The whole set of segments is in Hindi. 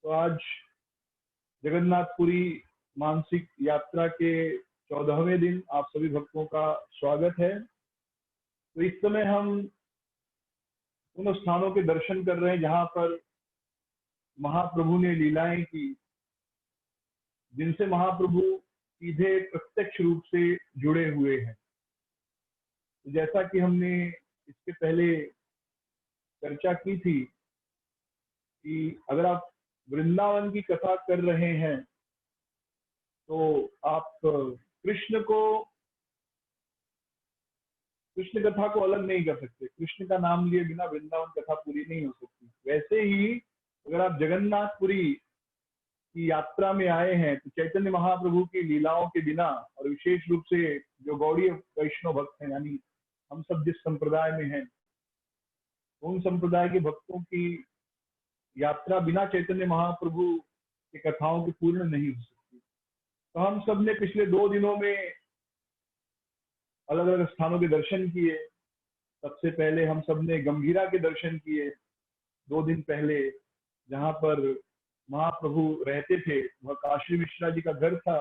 तो आज जगन्नाथपुरी मानसिक यात्रा के 14वें दिन आप सभी भक्तों का स्वागत है। तो इस समय हम उन स्थानों के दर्शन कर रहे हैं जहां पर महाप्रभु ने लीलाएं की, जिनसे महाप्रभु सीधे प्रत्यक्ष रूप से जुड़े हुए हैं। तो जैसा कि हमने इसके पहले चर्चा की थी कि अगर आप वृंदावन की कथा कर रहे हैं तो आप कृष्ण कथा को अलग नहीं कर सकते। कृष्ण का नाम लिए बिना वृंदावन कथा पूरी नहीं हो सकती। वैसे ही अगर आप जगन्नाथपुरी की यात्रा में आए हैं तो चैतन्य महाप्रभु की लीलाओं के बिना, और विशेष रूप से जो गौड़ीय वैष्णव भक्त हैं, यानी हम सब जिस संप्रदाय में हैं, उन संप्रदाय के भक्तों की यात्रा बिना चैतन्य महाप्रभु की कथाओं की पूर्ण नहीं हो सकती। तो हम सब ने पिछले 2 दिनों में अलग अलग स्थानों के दर्शन किए। सबसे पहले हम सब ने गंभीरा के दर्शन किए 2 दिन पहले, जहां पर महाप्रभु रहते थे। वह काशी मिश्रा जी का घर था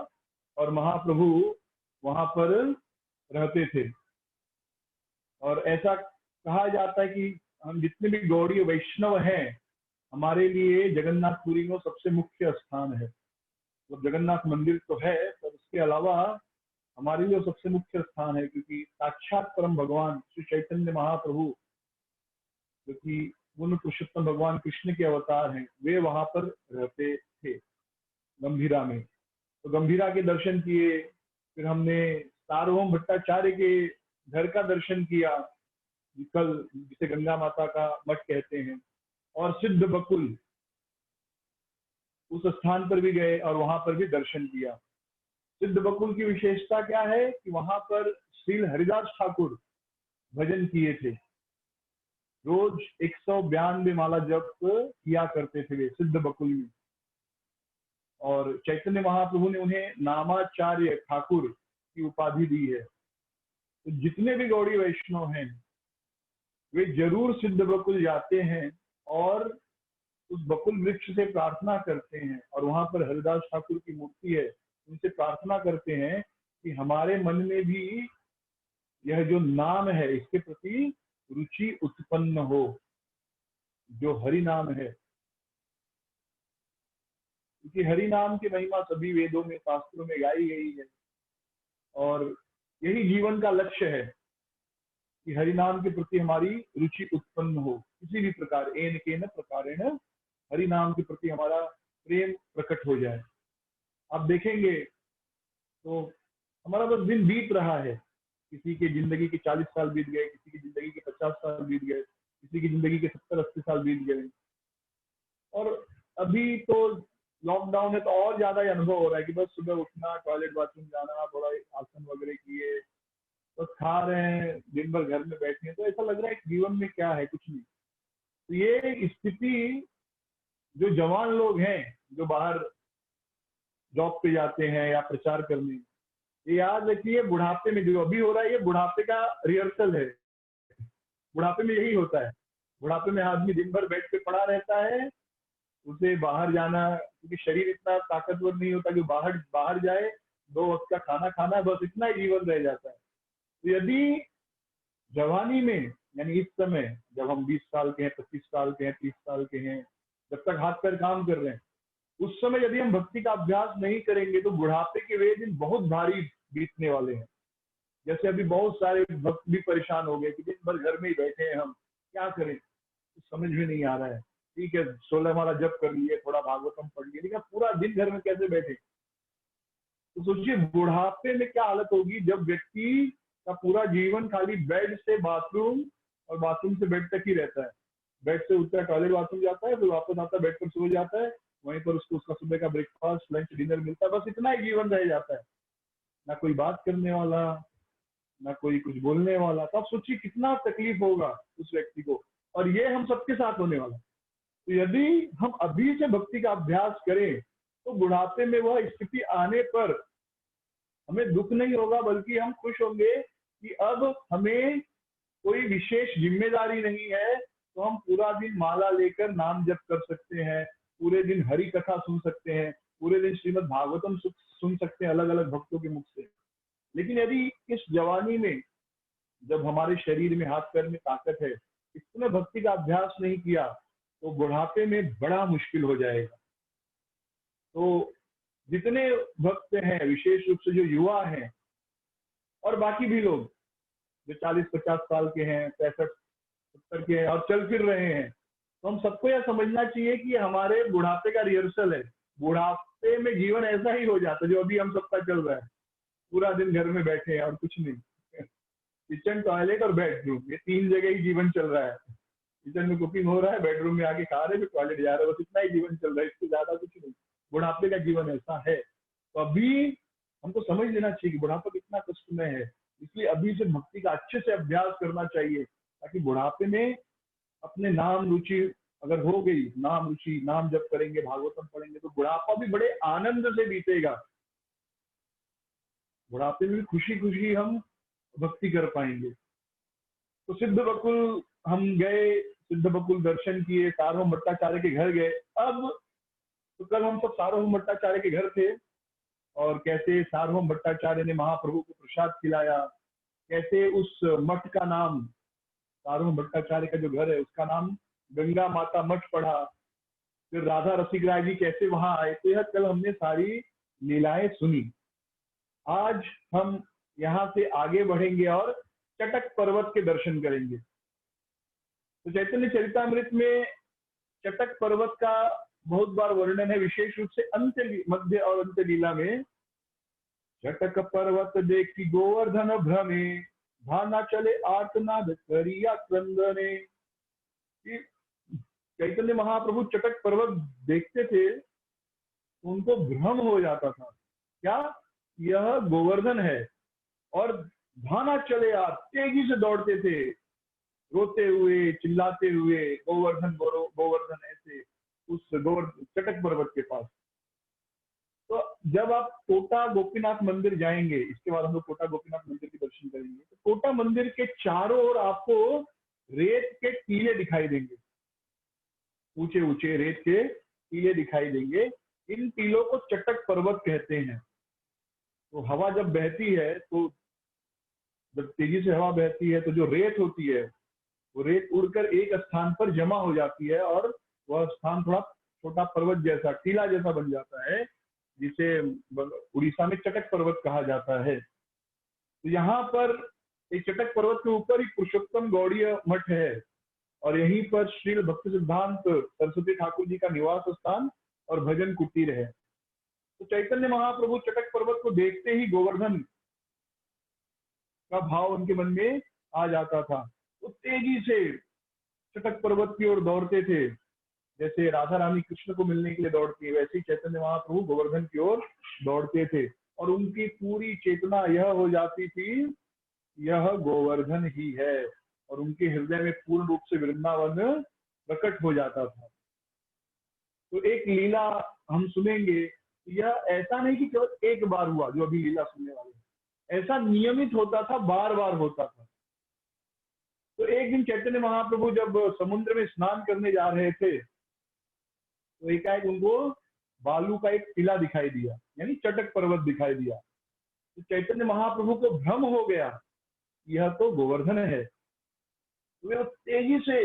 और महाप्रभु वहां पर रहते थे। और ऐसा कहा जाता है कि हम जितने भी गौड़ीय वैष्णव हैं, हमारे लिए जगन्नाथपुरी में सबसे मुख्य स्थान है। तो जगन्नाथ मंदिर तो है, पर उसके अलावा हमारे लिए सबसे मुख्य स्थान है, क्योंकि साक्षात परम भगवान श्री चैतन्य महाप्रभु, जो कि पूर्ण पुरुषोत्तम भगवान कृष्ण के अवतार हैं, वे वहां पर रहते थे गंभीरा में। तो गंभीरा के दर्शन किए। फिर हमने सार्वभौम भट्टाचार्य के घर का दर्शन किया, कल जिसे गंगा माता का मठ कहते हैं। और सिद्ध बकुल, उस स्थान पर भी गए और वहां पर भी दर्शन किया। सिद्ध बकुल की विशेषता क्या है कि वहां पर श्रील हरिदास ठाकुर भजन किए थे। रोज 192 माला जप किया करते थे वे सिद्ध बकुल में। और चैतन्य महाप्रभु ने उन्हें नामाचार्य ठाकुर की उपाधि दी है। तो जितने भी गौड़ी वैष्णव हैं वे जरूर सिद्ध बकुल जाते हैं और उस बकुल वृक्ष से प्रार्थना करते हैं। और वहां पर हरिदास ठाकुर की मूर्ति है, उनसे प्रार्थना करते हैं कि हमारे मन में भी यह जो नाम है इसके प्रति रुचि उत्पन्न हो, जो हरि नाम है। क्योंकि हरि नाम की महिमा सभी वेदों में, शास्त्रों में गाई गई है, और यही जीवन का लक्ष्य है कि हरि नाम के प्रति हमारी रुचि उत्पन्न हो। किसी भी प्रकार एन केन प्रकारेण हरि नाम के प्रति हमारा प्रेम प्रकट हो जाए। आप देखेंगे तो हमारा बस दिन बीत रहा है। किसी की जिंदगी के 40 साल बीत गए, किसी की जिंदगी के 50 साल बीत गए, किसी की जिंदगी के 70-80 साल बीत गए। और अभी तो लॉकडाउन है तो और ज्यादा अनुभव हो रहा है कि बस सुबह उठना, टॉयलेट बाथरूम जाना, थोड़ा आसन वगैरह किए, बस खा रहे हैं, दिन भर घर में बैठे हैं। तो ऐसा लग रहा है कि जीवन में क्या है, कुछ नहीं। तो ये स्थिति जो जवान लोग हैं, जो बाहर जॉब पे जाते हैं या प्रचार करने, ये याद रखिए बुढ़ापे में जो अभी हो रहा है ये बुढ़ापे का रिहर्सल है। बुढ़ापे में यही होता है। बुढ़ापे में आदमी दिन भर बेड पे पड़ा रहता है, उसे बाहर जाना, क्योंकि शरीर इतना ताकतवर नहीं होता कि बाहर जाए, 2 वक्त का खाना खाना, बस इतना ही जीवन रह जाता है। तो यदि जवानी में, यानी इस समय जब हम 20 साल के हैं, 25 साल के हैं, 30 साल के हैं, जब तक हाथ पैर काम कर रहे हैं, उस समय यदि हम भक्ति का अभ्यास नहीं करेंगे तो बुढ़ापे के वे दिन बहुत भारी बीतने वाले हैं। जैसे अभी बहुत सारे भक्त भी परेशान हो गए कि दिन भर घर में ही बैठे हैं, हम क्या करें, कुछ समझ में नहीं आ रहा है। ठीक है, 16 माला जप कर लिए, थोड़ा भागवतम पढ़ लिए, लेकिन पूरा दिन घर में कैसे बैठे। तो सोचिए बुढ़ापे में क्या हालत होगी जब व्यक्ति का पूरा जीवन खाली बेड से बाथरूम और बाथरूम से बेड तक ही रहता है। बेड से उठता है, टॉयलेट बाथरूम जाता है, फिर वापस आता है, बेड पर सो जाता है, वहीं पर उसको उसका सुबह का ब्रेकफास्ट, लंच, डिनर मिलता है, बस इतना ही जीवन रह जाता है। ना कोई बात करने वाला, ना कोई कुछ बोलने वाला। तो आप सोचिए कितना तकलीफ होगा उस व्यक्ति को, और ये हम सबके साथ होने वाला। तो यदि हम अभी से भक्ति का अभ्यास करें तो बुढ़ापे में वह स्थिति आने पर हमें दुख नहीं होगा, बल्कि हम खुश होंगे कि अब हमें कोई विशेष जिम्मेदारी नहीं है, तो हम पूरा दिन माला लेकर नाम जप कर सकते हैं, पूरे दिन हरि कथा सुन सकते हैं, पूरे दिन श्रीमद् भागवतम सुन सकते हैं अलग अलग भक्तों के मुख से। लेकिन यदि इस जवानी में, जब हमारे शरीर में हाथ पैर में ताकत है, इसमें भक्ति का अभ्यास नहीं किया, तो बुढ़ापे में बड़ा मुश्किल हो जाएगा। तो जितने भक्त हैं, विशेष रूप से जो युवा हैं और बाकी भी लोग जो 40-50 साल के हैं, 65-70 के हैं और चल फिर रहे हैं, तो हम सबको यह समझना चाहिए कि हमारे बुढ़ापे का रिहर्सल है। बुढ़ापे में जीवन ऐसा ही हो जाता है जो अभी हम सबका चल रहा है। पूरा दिन घर में बैठे हैं और कुछ नहीं, किचन, टॉयलेट और बेडरूम, ये 3 जगह ही जीवन चल रहा है। किचन में कुकिंग हो रहा है, बेडरूम में आके खा रहे हैं, टॉयलेट जा रहे हैं, बस इतना ही जीवन चल रहा है, इससे ज्यादा कुछ नहीं। बुढ़ापे का जीवन ऐसा है। तो अभी हमको समझ लेना चाहिए कि बुढ़ापा कितना कष्टमय है। इसलिए अभी से भक्ति का अच्छे से अभ्यास करना चाहिए, ताकि बुढ़ापे में अपने नाम रुचि अगर हो गई, नाम रुचि, नाम जप करेंगे, भागवतम पढ़ेंगे, तो बुढ़ापा भी बड़े आनंद से बीतेगा। बुढ़ापे में भी खुशी खुशी हम भक्ति कर पाएंगे। तो सिद्ध बकुल हम गए, सिद्ध बकुल दर्शन किए, सार्वभौम भट्टाचार्य के घर गए। अब तो कल हम सब सार्वभौम भट्टाचार्य के घर थे, और कैसे सार्वभौम भट्टाचार्य ने महाप्रभु को प्रसाद खिलाया, कैसे उस मठ का नाम, सार्वभौम भट्टाचार्य का जो घर है उसका नाम गंगा माता मठ पड़ा, फिर राधा रसिक राय जी कैसे वहां आए। तो यह कल हमने सारी लीलाएं सुनी। आज हम यहाँ से आगे बढ़ेंगे और चटक पर्वत के दर्शन करेंगे। तो चैतन्य चरितामृत में चटक पर्वत का बहुत बार वर्णन है, विशेष रूप से अंत्य, मध्य और अंत्य लीला में। चटक पर्वत देखी गोवर्धन भ्रमे, भाना चले आर्तनाद करिया क्रंदने। चैतन्य महाप्रभु चटक पर्वत देखते थे, उनको भ्रम हो जाता था, क्या यह गोवर्धन है, और भाना चले आ, तेजी से दौड़ते थे, रोते हुए, चिल्लाते हुए, गोवर्धन गोवर्धन, ऐसे उस चटक पर्वत के पास। तो जब आप कोटा गोपीनाथ मंदिर जाएंगे, इसके बाद हम लोग कोटा गोपीनाथ मंदिर के दर्शन करेंगे, तो कोटा मंदिर के चारों ओर आपको रेत के टीले दिखाई देंगे, ऊंचे ऊंचे रेत के टीले दिखाई देंगे। इन टीलों को चटक पर्वत कहते हैं। तो हवा जब बहती है, तो जब तेजी से हवा बहती है, तो जो रेत होती है वो रेत उड़कर एक स्थान पर जमा हो जाती है, और वह स्थान थोड़ा छोटा पर्वत जैसा, टीला जैसा बन जाता है, जिसे उड़ीसा में चटक पर्वत कहा जाता है। तो यहाँ पर एक चटक पर्वत के ऊपर ही पुरुषोत्तम गौड़ीय मठ है, और यहीं पर श्री भक्ति सिद्धांत सरस्वती ठाकुर जी का निवास स्थान और भजन कुटीर है। तो चैतन्य महाप्रभु चटक पर्वत को देखते ही गोवर्धन का भाव उनके मन में आ जाता था। तो तेजी से चटक पर्वत की ओर दौड़ते थे, जैसे राधा रानी कृष्ण को मिलने के लिए दौड़ती है, वैसे ही चैतन्य महाप्रभु गोवर्धन की ओर दौड़ते थे, और उनकी पूरी चेतना यह हो जाती थी, यह गोवर्धन ही है, और उनके हृदय में पूर्ण रूप से वृंदावन प्रकट हो जाता था। तो एक लीला हम सुनेंगे, यह ऐसा नहीं कि केवल एक बार हुआ जो अभी लीला सुनने वाले, ऐसा नियमित होता था, बार बार होता था। तो एक दिन चैतन्य महाप्रभु जब समुद्र में स्नान करने जा रहे थे, तो एकाएक उनको बालू का एक टीला दिखाई दिया, यानी चटक पर्वत दिखाई दिया। तो चैतन्य महाप्रभु को भ्रम हो गया, यह तो गोवर्धन है। तो वे तेजी से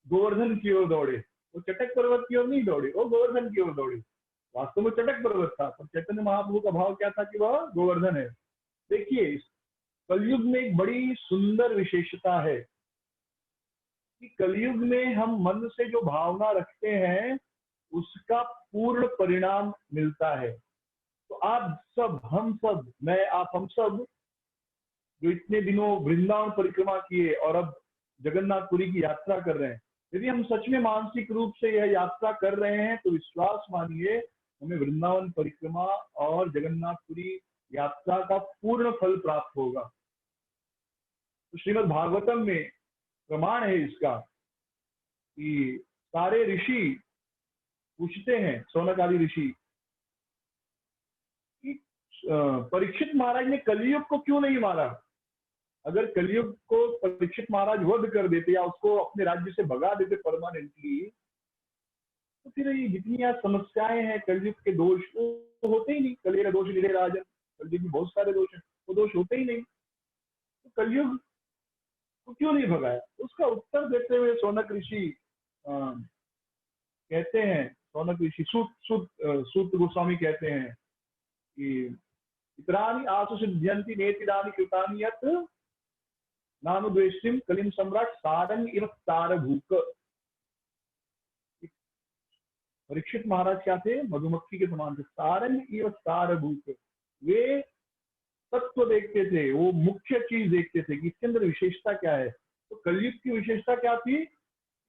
गोवर्धन की ओर दौड़े, वो चटक पर्वत की ओर नहीं दौड़े, वो गोवर्धन की ओर दौड़े। वास्तव में चटक पर्वत था, पर चैतन्य महाप्रभु का भाव क्या था कि वह गोवर्धन है। देखिए, कलयुग में एक बड़ी सुंदर विशेषता है कि कलयुग में हम मन से जो भावना रखते हैं उसका पूर्ण परिणाम मिलता है। तो आप सब, हम सब, मैं, आप, हम सब जो इतने दिनों वृंदावन परिक्रमा किए और अब जगन्नाथपुरी की यात्रा कर रहे हैं, यदि हम सच में मानसिक रूप से यह यात्रा कर रहे हैं, तो विश्वास मानिए हमें वृंदावन परिक्रमा और जगन्नाथपुरी यात्रा का पूर्ण फल प्राप्त होगा। तो श्रीमद् भागवतम में प्रमाण है इसका कि सारे ऋषि पूछते हैं, शौनक आदि ऋषि, कि परीक्षित महाराज ने कलयुग को क्यों नहीं मारा। अगर कलयुग को परीक्षित महाराज वध कर देते या उसको अपने राज्य से भगा देते परमानेंटली, तो फिर ये जितनी आज समस्याएं हैं, कलयुग के दोष तो होते ही नहीं। कलेर दोष निरे राजन, कलयुग में बहुत सारे दोष हैं, वो दोष होते ही नहीं। तो कलयुग को क्यों नहीं भगाया? उसका उत्तर देते हुए सौनक ऋषि कहते हैं, सौनक ऋषि सूत गोस्वामी कहते हैं कि इतरानि आसु सिद्ध्यन्ति नेतिरानि कृतानि यत् नानुद्वेष्टिम कलिम सम्राट सारंग इव तारभूक। परीक्षित महाराज क्या थे? मधुमक्खी के समान थे। सारंग इव तारभूक, वे तत्व देखते थे, वो मुख्य चीज देखते थे कि इसके अंदर विशेषता क्या है। तो कलयुग की विशेषता क्या थी?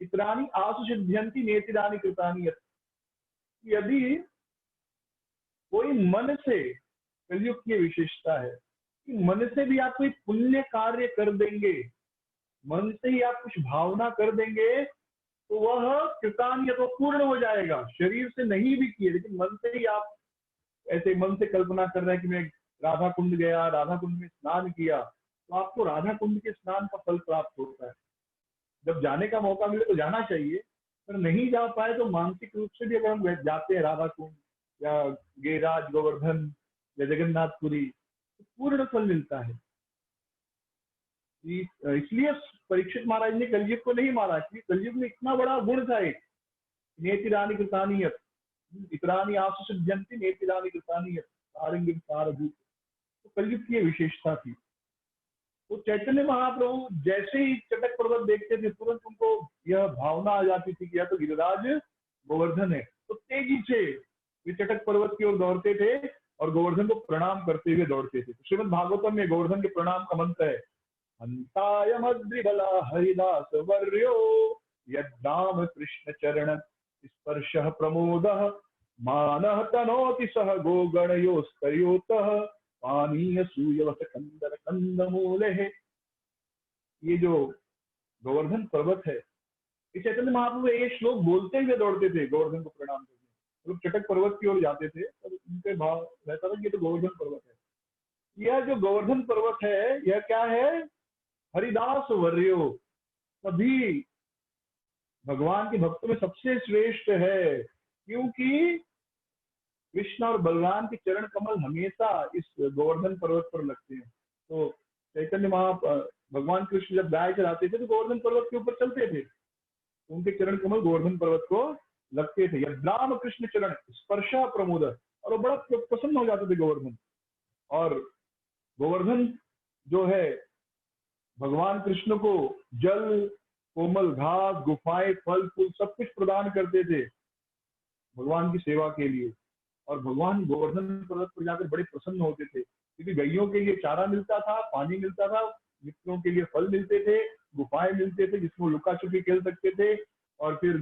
इतरानि आसु सिद्ध्यन्ति नेतिरानि कृतानि यत्। यदि कोई मन से, कलयुग की विशेषता है कि मन से भी आप कोई पुण्य कार्य कर देंगे, मन से ही आप कुछ भावना कर देंगे, तो वह कृतान्य तो पूर्ण हो जाएगा। शरीर से नहीं भी किए, लेकिन मन से ही आप ऐसे मन से कल्पना कर रहे हैं कि मैं राधा कुंड गया, राधा कुंड में स्नान किया, तो आपको राधा कुंड के स्नान का फल प्राप्त होता है। जब जाने का मौका मिले तो जाना चाहिए, पर नहीं जा पाए तो मानसिक रूप से भी अगर हम जाते हैं राधा कुंड या गिरिराज गोवर्धन या जगन्नाथपुरी, तो पूर्ण फल मिलता है। इसलिए परीक्षित महाराज ने कलयुग को नहीं मारा, क्योंकि कलयुग में इतना बड़ा गुण था एक, नेतिरानि कृतानि यत्, इतरानि आसु सिद्ध्यन्ति नेतिरानि कृतानि यत् सारंगिम सारभूत। तो कलयुग की विशेषता थी। तो चैतन्य महाप्रभु जैसे ही चटक पर्वत देखते थे, तुरंत उनको यह भावना आ जाती थी कि यह तो गिरिराज गोवर्धन है। तो तेजी से वे चटक पर्वत की ओर दौड़ते थे और गोवर्धन को प्रणाम करते हुए दौड़ते थे। श्रीमद् भागवतम में गोवर्धन के प्रणाम का मंत्र है, हंतायमद्रिबला हरिदास वर्यो यद्दाम कृष्ण चरण स्पर्शः प्रमोदः मानः तनोति सह गोगणयोस्तयोतः पानीय सूयवस कंदर कंदमूले है। ये जो गोवर्धन पर्वत है, ये चैतन्य महाप्रभु ये श्लोक बोलते हुए दौड़ते थे गोवर्धन को प्रणाम करके। लोग चटक पर्वत की ओर जाते थे और उनके भाव रहता था कि ये तो गोवर्धन पर्वत है। यह जो गोवर्धन पर्वत है, यह क्या है? हरिदास वर्यो, सभी भगवान के भक्तों में सबसे श्रेष्ठ है, क्योंकि कृष्ण और बलराम के चरण कमल हमेशा इस गोवर्धन पर्वत पर लगते हैं। तो चैतन्य भगवान कृष्ण जब गाय चलाते थे तो गोवर्धन पर्वत के ऊपर चलते थे, उनके चरण कमल गोवर्धन पर्वत को लगते थे। यद्राम कृष्ण चरण स्पर्शा प्रमोद, और वो बड़ा प्रसन्न हो जाते थे गोवर्धन। और गोवर्धन जो है भगवान कृष्ण को जल, कोमल घास, गुफाएं, फल फूल सब कुछ प्रदान करते थे भगवान की सेवा के लिए। और भगवान गोवर्धन पर्वत पर जाकर बड़े प्रसन्न होते थे, क्योंकि गैयों के लिए चारा मिलता था, पानी मिलता था, मित्रों के लिए फल मिलते थे, गुफाएं मिलते थे जिसमें लुका छुपी खेल सकते थे और फिर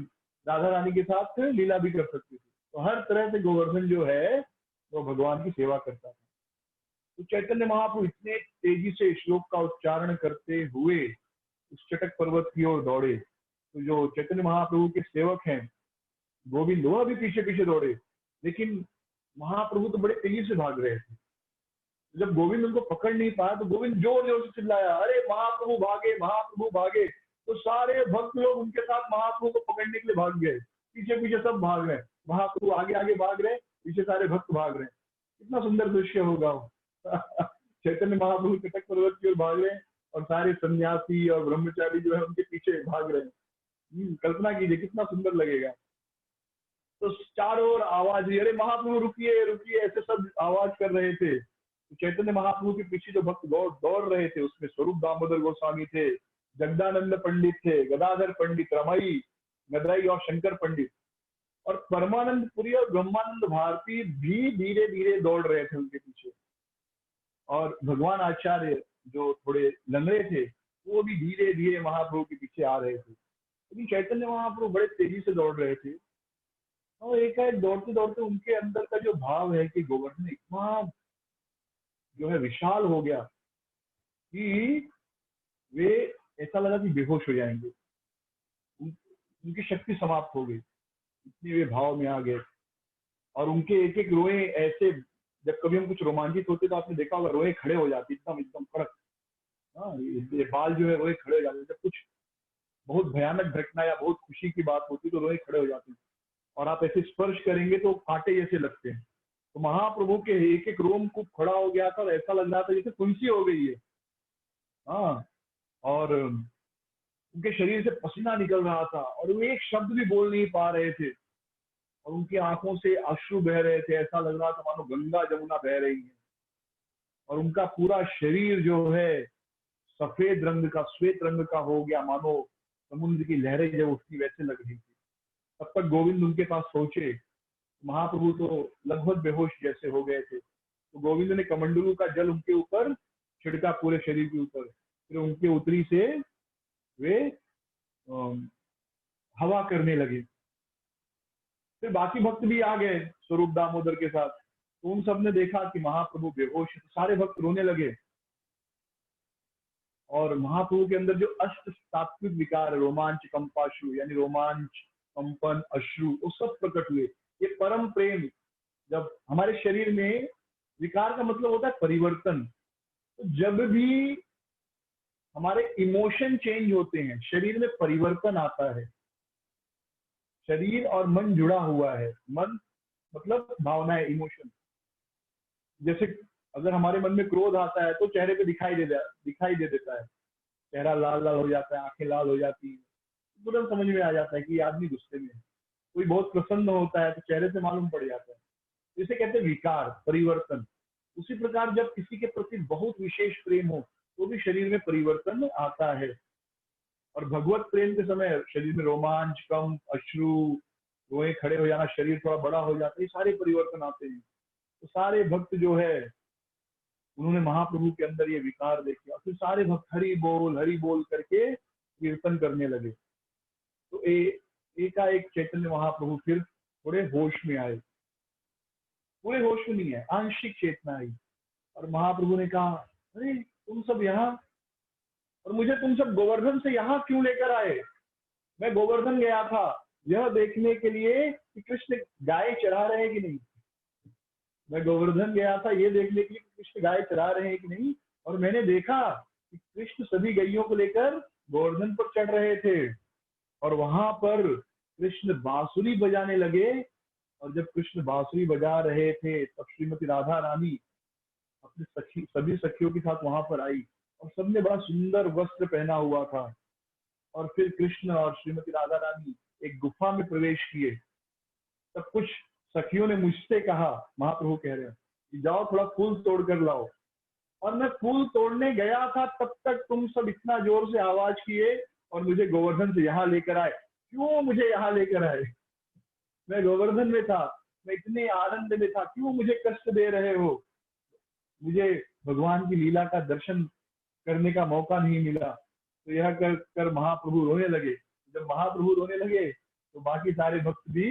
राधा रानी के साथ लीला भी कर सकते थे। तो हर तरह से गोवर्धन जो है वो भगवान की सेवा करता था। तो चैतन्य महाप्रभु इतने तेजी से श्लोक का उच्चारण करते हुए उस चटक पर्वत की ओर दौड़े। तो जो चैतन्य महाप्रभु के सेवक हैं गोविंद, वह भी पीछे पीछे दौड़े, लेकिन महाप्रभु तो बड़े तेजी से भाग रहे थे। जब गोविंद उनको पकड़ नहीं पाया तो गोविंद जोर जोर से चिल्लाया, अरे महाप्रभु भागे, महाप्रभु भागे। तो सारे भक्त लोग उनके साथ महाप्रभु को पकड़ने के लिए भाग गए, पीछे पीछे सब भाग रहे हैं। महाप्रभु आगे आगे भाग रहे, पीछे सारे भक्त भाग रहे हैं। कितना सुंदर दृश्य होगा वो। चैतन्य महाप्रभु चटक पर्वत की ओर भाग रहे हैं और सारे सन्यासी और ब्रह्मचारी जो है उनके पीछे भाग रहे हैं। कल्पना कीजिए कितना सुंदर लगेगा। तो चारों ओर आवाज हुई, अरे महाप्रभु रुकिए रुकिए, ऐसे सब आवाज कर रहे थे। तो चैतन्य महाप्रभु के पीछे जो भक्त दौड़ रहे थे उसमें स्वरूप दामोदर गोस्वामी थे, जगदानंद पंडित थे, गदाधर पंडित, रमई, गदई और शंकर पंडित, और परमानंद पुरी और ब्रह्मानंद भारती भी धीरे धीरे दौड़ रहे थे उनके पीछे। और भगवान आचार्य जो थोड़े लंगड़े थे वो भी धीरे धीरे महाप्रभु के पीछे आ रहे थे। लेकिन चैतन्य महाप्रभु बड़े तेजी से दौड़ रहे थे। और एक दौड़ते दौड़ते उनके अंदर का जो भाव है कि गोवर्धन इतना जो है विशाल हो गया कि वे ऐसा लगा कि बेहोश हो जाएंगे, उनकी शक्ति समाप्त हो गई, इतने वे भाव में आ गए। और उनके एक एक रोए ऐसे, जब कभी हम कुछ रोमांचित होते तो आपने देखा होगा रोए खड़े हो जाती एकदम एकदम कड़क। हाँ, ये बाल जो है रोए खड़े हो जाते। जब कुछ बहुत भयानक घटना या बहुत खुशी की बात होती तो रोए खड़े हो जाते। और आप ऐसे स्पर्श करेंगे तो कांटे जैसे लगते हैं। तो महाप्रभु के एक एक रोम खूब खड़ा हो गया था और ऐसा लग रहा था जैसे फुंसी हो गई है। हाँ, और उनके शरीर से पसीना निकल रहा था और वो एक शब्द भी बोल नहीं पा रहे थे, और उनकी आंखों से अश्रु बह रहे थे। ऐसा लग रहा था मानो गंगा जमुना बह रही है। और उनका पूरा शरीर जो है सफेद रंग का, श्वेत रंग का हो गया, मानो समुद्र की लहरें जब उठती वैसे लग रही थी। तब तक गोविंद उनके पास पहुंचे। महाप्रभु तो लगभग बेहोश जैसे हो गए थे। तो गोविंद ने कमंडलू का जल उनके ऊपर छिड़का, पूरे शरीर के ऊपर। फिर उनके उतरी से वे हवा करने लगे। फिर बाकी भक्त भी आ गए स्वरूप दामोदर के साथ। तो उन सब ने देखा कि महाप्रभु बेहोश है, तो सारे भक्त रोने लगे। और महाप्रभु के अंदर जो अष्ट सात्विक विकार, रोमांच, कंपाश्रु यानी रोमांच, कंपन, अश्रु, वो सब प्रकट हुए। ये परम प्रेम, जब हमारे शरीर में विकार का मतलब होता है परिवर्तन। तो जब भी हमारे इमोशन चेंज होते हैं, शरीर में परिवर्तन आता है। शरीर और मन जुड़ा हुआ है। मन मतलब भावनाएं, इमोशन। जैसे अगर हमारे मन में क्रोध आता है तो चेहरे पे दिखाई दे देता है। चेहरा लाल लाल हो जाता है, आंखें लाल हो जाती है, तुरंत समझ में आ जाता है कि ये आदमी गुस्से में है। कोई बहुत प्रसन्न होता है तो चेहरे से मालूम पड़ जाता है। इसे कहते हैं विकार, परिवर्तन। उसी प्रकार जब किसी के प्रति बहुत विशेष प्रेम हो तो भी शरीर में परिवर्तन आता है। और भगवत प्रेम के समय शरीर में रोमांच, कंप, अश्रु, रोए खड़े हो जाना, शरीर थोड़ा बड़ा हो जाता है, ये सारे परिवर्तन आते हैं। तो सारे भक्त जो है उन्होंने महाप्रभु के अंदर ये विकार देखे, और फिर सारे भक्त हरि बोल करके कीर्तन करने लगे। तो एकाएक चैतन्य महाप्रभु फिर थोड़े होश में आए। पूरे होश में नहीं है, आंशिक चेतना आई। और महाप्रभु ने कहा, अरे तुम सब यहाँ, और मुझे तुम सब गोवर्धन से यहाँ क्यों लेकर आए? मैं गोवर्धन गया था यह देखने के लिए कि कृष्ण गाय चरा रहे हैं कि नहीं। मैं गोवर्धन गया था ये देखने के लिए कि कृष्ण गाय चरा रहे हैं कि नहीं। और मैंने देखा कि कृष्ण सभी गायों को लेकर गोवर्धन पर चढ़ रहे थे। और वहां पर कृष्ण बांसुरी बजाने लगे। और जब कृष्ण बांसुरी बजा रहे थे तब श्रीमती राधा रानी अपने सभी सखियों के साथ वहां पर आई, और सबने बड़ा सुंदर वस्त्र पहना हुआ था। और फिर कृष्ण और श्रीमती राधा रानी एक गुफा में प्रवेश किए। तब कुछ सखियों ने मुझसे कहा, महाप्रभु कह रहे हैं, कि जाओ थोड़ा फूल तोड़ कर लाओ। और मैं फूल तोड़ने गया था तब तक तुम सब इतना जोर से आवाज किए और मुझे गोवर्धन से यहाँ लेकर आए। क्यों मुझे यहाँ लेकर आए? मैं गोवर्धन में था, मैं इतने आनंद में था, क्यों मुझे कष्ट दे रहे हो? मुझे भगवान की लीला का दर्शन करने का मौका नहीं मिला। तो यह कर महाप्रभु रोने लगे। जब महाप्रभु रोने लगे तो बाकी सारे भक्त भी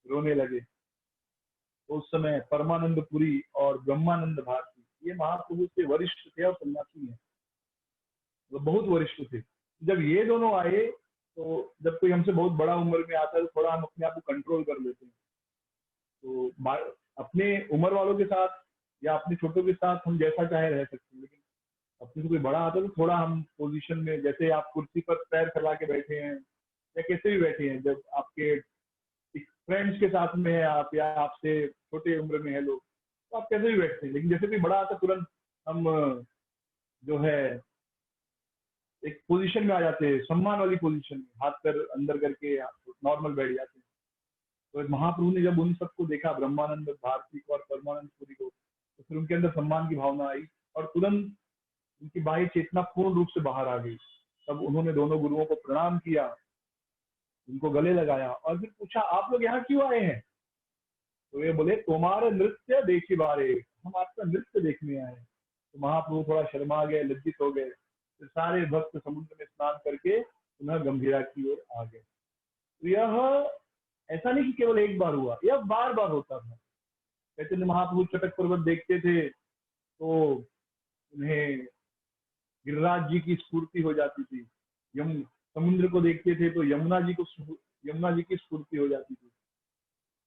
रोने लगे। तो उस समय परमानंद पुरी और ब्रह्मानंद भारती, ये महाप्रभु से वरिष्ठ थे और सन्यासी हैं, वो बहुत वरिष्ठ थे। जब ये दोनों आए तो जब कोई हमसे बहुत बड़ा उम्र में आता है तो थोड़ा हम अपने आप को कंट्रोल कर लेते हैं। तो अपने उम्र वालों के साथ या अपने छोटों के साथ हम जैसा चाहे रह सकते हैं, लेकिन अपने से कोई बड़ा आता है तो थोड़ा हम पोजीशन में, जैसे आप कुर्सी पर पैर फैला के बैठे हैं या कैसे भी बैठे हैं, जब आपके फ्रेंड्स के साथ में है आप, या आपसे छोटे उम्र में है लोग, तो आप कैसे भी बैठते हैं। लेकिन जैसे भी बड़ा आता है तुरंत हम जो है एक पोजीशन में आ जाते हैं, सम्मान वाली पोजीशन में, हाथ पैर अंदर करके नॉर्मल बैठ जाते हैं। तो महाप्रभु ने जब उन सबको देखा, ब्रह्मानंद भारती को और परमानंद पुरी को, तो फिर उनके अंदर सम्मान की भावना आई और तुरंत उनकी बाह्य चेतना पूर्ण रूप से बाहर आ गई। तब उन्होंने दोनों गुरुओं को प्रणाम किया, उनको गले लगाया और फिर पूछा, आप लोग यहाँ क्यों आए हैं? तो ये बोले, तुम्हारे नृत्य देखी बारे, हम आपका नृत्य देखने आए हैं। तो महाप्रभु थोड़ा शर्मा गए, लज्जित हो गए। फिर सारे भक्त समुद्र में स्नान करके पुनः गंभीरा की ओर आ गए। तो यह ऐसा नहीं कि केवल एक बार हुआ, यह बार बार होता था। चैतन्य महाप्रभु चटक पर्वत देखते थे तो उन्हें गिरिराज जी की स्फूर्ति हो जाती थी। समुद्र को देखते थे तो यमुना जी की स्फूर्ति हो जाती थी।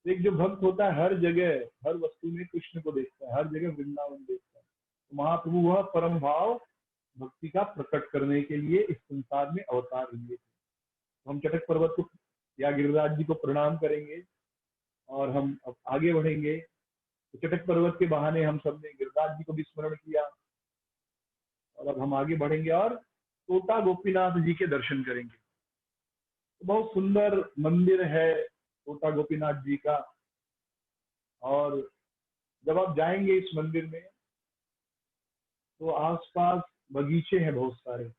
तो एक जो भक्त होता है हर जगह, हर वस्तु में कृष्ण को देखता है, हर जगह वृंदावन देखता है। तो महाप्रभु वह परम भाव भक्ति का प्रकट करने के लिए इस संसार में अवतार लिए थे। तो हम चटक पर्वत को या गिरिराज जी को प्रणाम करेंगे, और हम अब आगे बढ़ेंगे। तो चटक पर्वत के बहाने हम सबने गिरिराज जी को भी स्मरण किया, और अब हम आगे बढ़ेंगे और टोटा गोपीनाथ जी के दर्शन करेंगे। तो बहुत सुंदर मंदिर है टोटा गोपीनाथ जी का। और जब आप जाएंगे इस मंदिर में तो आसपास बगीचे हैं बहुत सारे,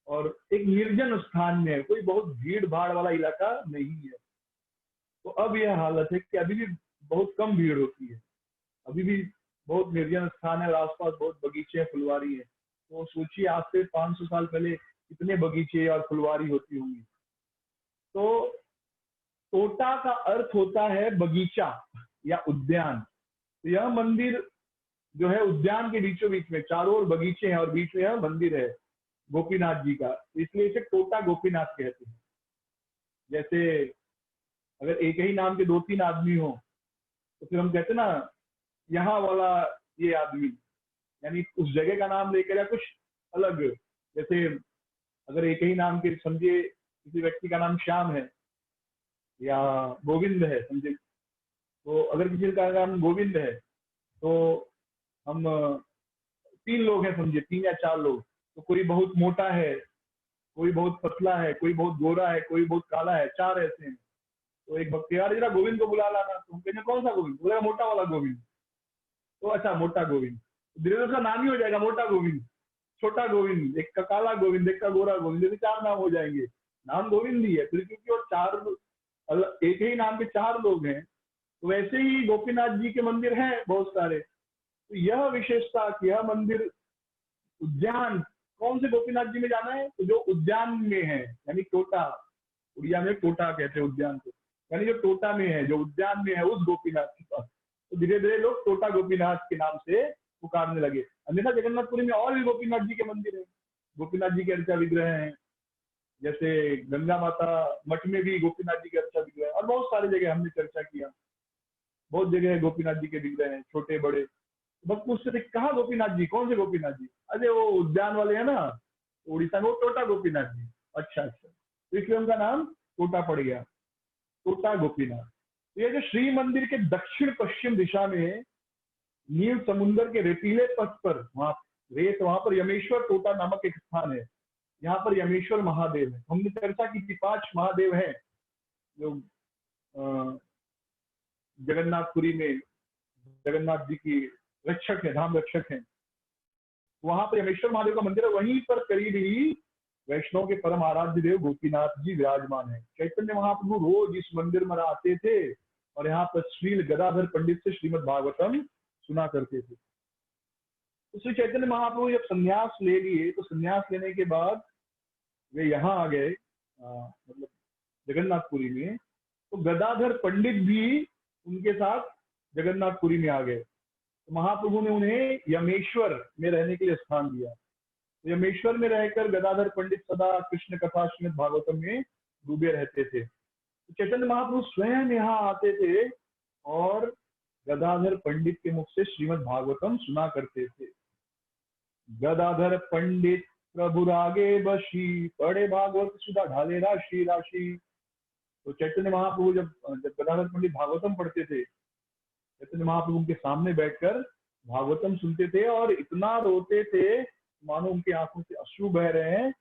और एक निर्जन स्थान में है, कोई बहुत भीड़ भाड़ वाला इलाका नहीं है। तो अब यह हालत है कि अभी भी बहुत कम भीड़ होती है, अभी भी बहुत निर्जन स्थान है और आसपास बहुत बगीचे हैं, फुलवारी है। तो सोचिए आज से 500 साल पहले कितने बगीचे और फुलवारी होती होंगी। तो तोटा का अर्थ होता है बगीचा या उद्यान। तो यह मंदिर जो है उद्यान के बीचों बीच में, चारों ओर बगीचे हैं और बीच में यह मंदिर है गोपीनाथ जी का, इसलिए इसे टोटा गोपीनाथ कहते हैं। जैसे अगर एक ही नाम के 2-3 आदमी हो तो फिर हम कहते हैं ना यहाँ वाला ये आदमी, यानी उस जगह का नाम लेकर या कुछ अलग। जैसे अगर एक ही नाम के, समझिए किसी व्यक्ति का नाम श्याम है या गोविंद है, समझे, तो अगर किसी का नाम गोविंद है तो हम 3 लोग हैं, समझिए 3 या 4 लोग, तो कोई बहुत मोटा है, कोई बहुत पतला है, कोई बहुत गोरा है, कोई बहुत काला है, 4 ऐसे हैं। तो एक भक्त यार जरा गोविंद को बुला लाना, तो हम कहते कौन सा गोविंद, बोलेगा मोटा वाला गोविंद। तो अच्छा मोटा गोविंद, धीरे धीरे उसका नाम ही हो जाएगा मोटा गोविंद, छोटा गोविंद, एक का काला गोविंद, एक का गोरा गोविंद, जैसे 4 नाम हो जाएंगे। नाम गोविंद ही है फिर, क्योंकि वो 4 एक ही नाम के 4 लोग हैं। तो वैसे ही गोपीनाथ जी के मंदिर हैं बहुत सारे। तो यह विशेषता कि यह मंदिर उद्यान, कौन से गोपीनाथ जी में जाना है, तो जो उद्यान में है, यानी टोटा, उड़िया में टोटा कहते हैं उद्यान को, यानी जो टोटा में है, जो उद्यान में है, उस गोपीनाथ के पास। तो धीरे धीरे लोग टोटा गोपीनाथ के नाम से पुकारने लगे। अन्यथा जगन्नाथपुरी में और भी गोपीनाथ जी के मंदिर है, गोपीनाथ जी के अर्चा विग्रह हैं, जैसे गंगा माता मठ में भी गोपीनाथ जी के अर्चा विग्रह है, और बहुत सारी जगह हमने चर्चा किया, बहुत जगह है गोपीनाथ जी के विग्रह हैं, छोटे बड़े। बस पूछते थे कहाँ गोपीनाथ जी, कौन से गोपीनाथ जी, अरे वो उद्यान वाले है ना उड़ीसा में, वो टोटा गोपीनाथ जी। अच्छा अच्छा, तो इसलिए उनका नाम टोटा पड़ गया, टोटा गोपीनाथ। तो ये जो श्री मंदिर के दक्षिण पश्चिम दिशा में नील समुद्र के रेतीले पथ पर, वहां रेत, वहां पर यमेश्वर टोटा नामक एक स्थान है। यहाँ पर यमेश्वर महादेव है। हमने चर्चा की थी 5 महादेव हैं जो जगन्नाथपुरी में जगन्नाथ जी की रक्षक है, धाम रक्षक है। वहां पर यमेश्वर महादेव का मंदिर है, वहीं पर करीब ही वैष्णव के परम आराध्य देव गोपीनाथ जी विराजमान है। चैतन्य महाप्रभु रोज इस मंदिर में आते थे और यहाँ पर श्रील गदाधर पंडित से श्रीमद् भागवतम सुना करते थे। तो श्री चैतन्य महाप्रभु जब संन्यास ले लिए, तो संन्यास लेने के बाद वे यहाँ आ गए, मतलब जगन्नाथपुरी में। तो गदाधर पंडित भी उनके साथ जगन्नाथपुरी में आ गए। तो महाप्रभु ने उन्हें यमेश्वर में रहने के लिए स्थान दिया। तो यमेश्वर में रहकर गदाधर पंडित सदा कृष्ण कथा श्रीमद् भागवतम में डूबे रहते थे। तो चैतन्य महाप्रभु स्वयं यहाँ आते थे और गदाधर पंडित के मुख से श्रीमद् भागवतम सुना करते थे। गदाधर पंडित प्रभु रागे बशी, पढ़े भागवत सुधा ढाले राशि राशि। तो चैतन्य महाप्रभु जब गदाधर पंडित भागवतम पढ़ते थे, चैतन्य महाप्रभु उनके सामने बैठकर भागवतम सुनते थे और इतना रोते थे मानो उनकी आंखों से अश्रु बह रहे हैं।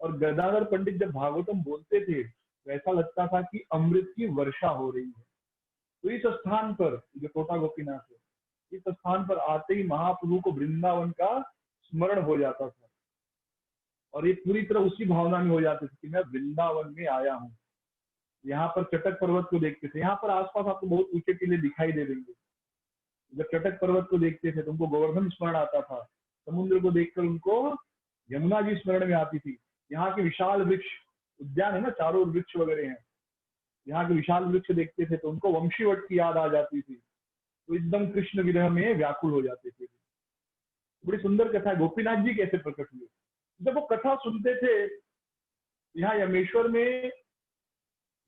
और गदाधर पंडित जब भागवतम बोलते थे तो ऐसा लगता था कि अमृत की वर्षा हो रही है। तो इस स्थान पर, जो टोटा गोपीनाथ है, इस स्थान पर आते ही महाप्रभु को वृंदावन का स्मरण हो जाता था और ये पूरी तरह उसी भावना में हो जाते थे कि मैं वृंदावन में आया हूँ। यहाँ पर चटक पर्वत को देखते थे, यहाँ पर आसपास आपको बहुत ऊंचे टीले दिखाई दे देंगे। जब चटक पर्वत को देखते थे तो उनको गोवर्धन स्मरण आता था, समुद्र को देखकर उनको यमुना जी स्मरण में आती थी। यहाँ के विशाल वृक्ष, उद्यान है ना, चारों वृक्ष वगैरह हैं, यहाँ के विशाल वृक्ष देखते थे तो उनको वंशीवट की याद आ जाती थी। तो एकदम कृष्ण विरह में व्याकुल हो जाते थे। बड़ी सुंदर कथा है, गोपीनाथ जी कैसे प्रकट हुए। जब वो कथा सुनते थे, यहाँ यमेश्वर में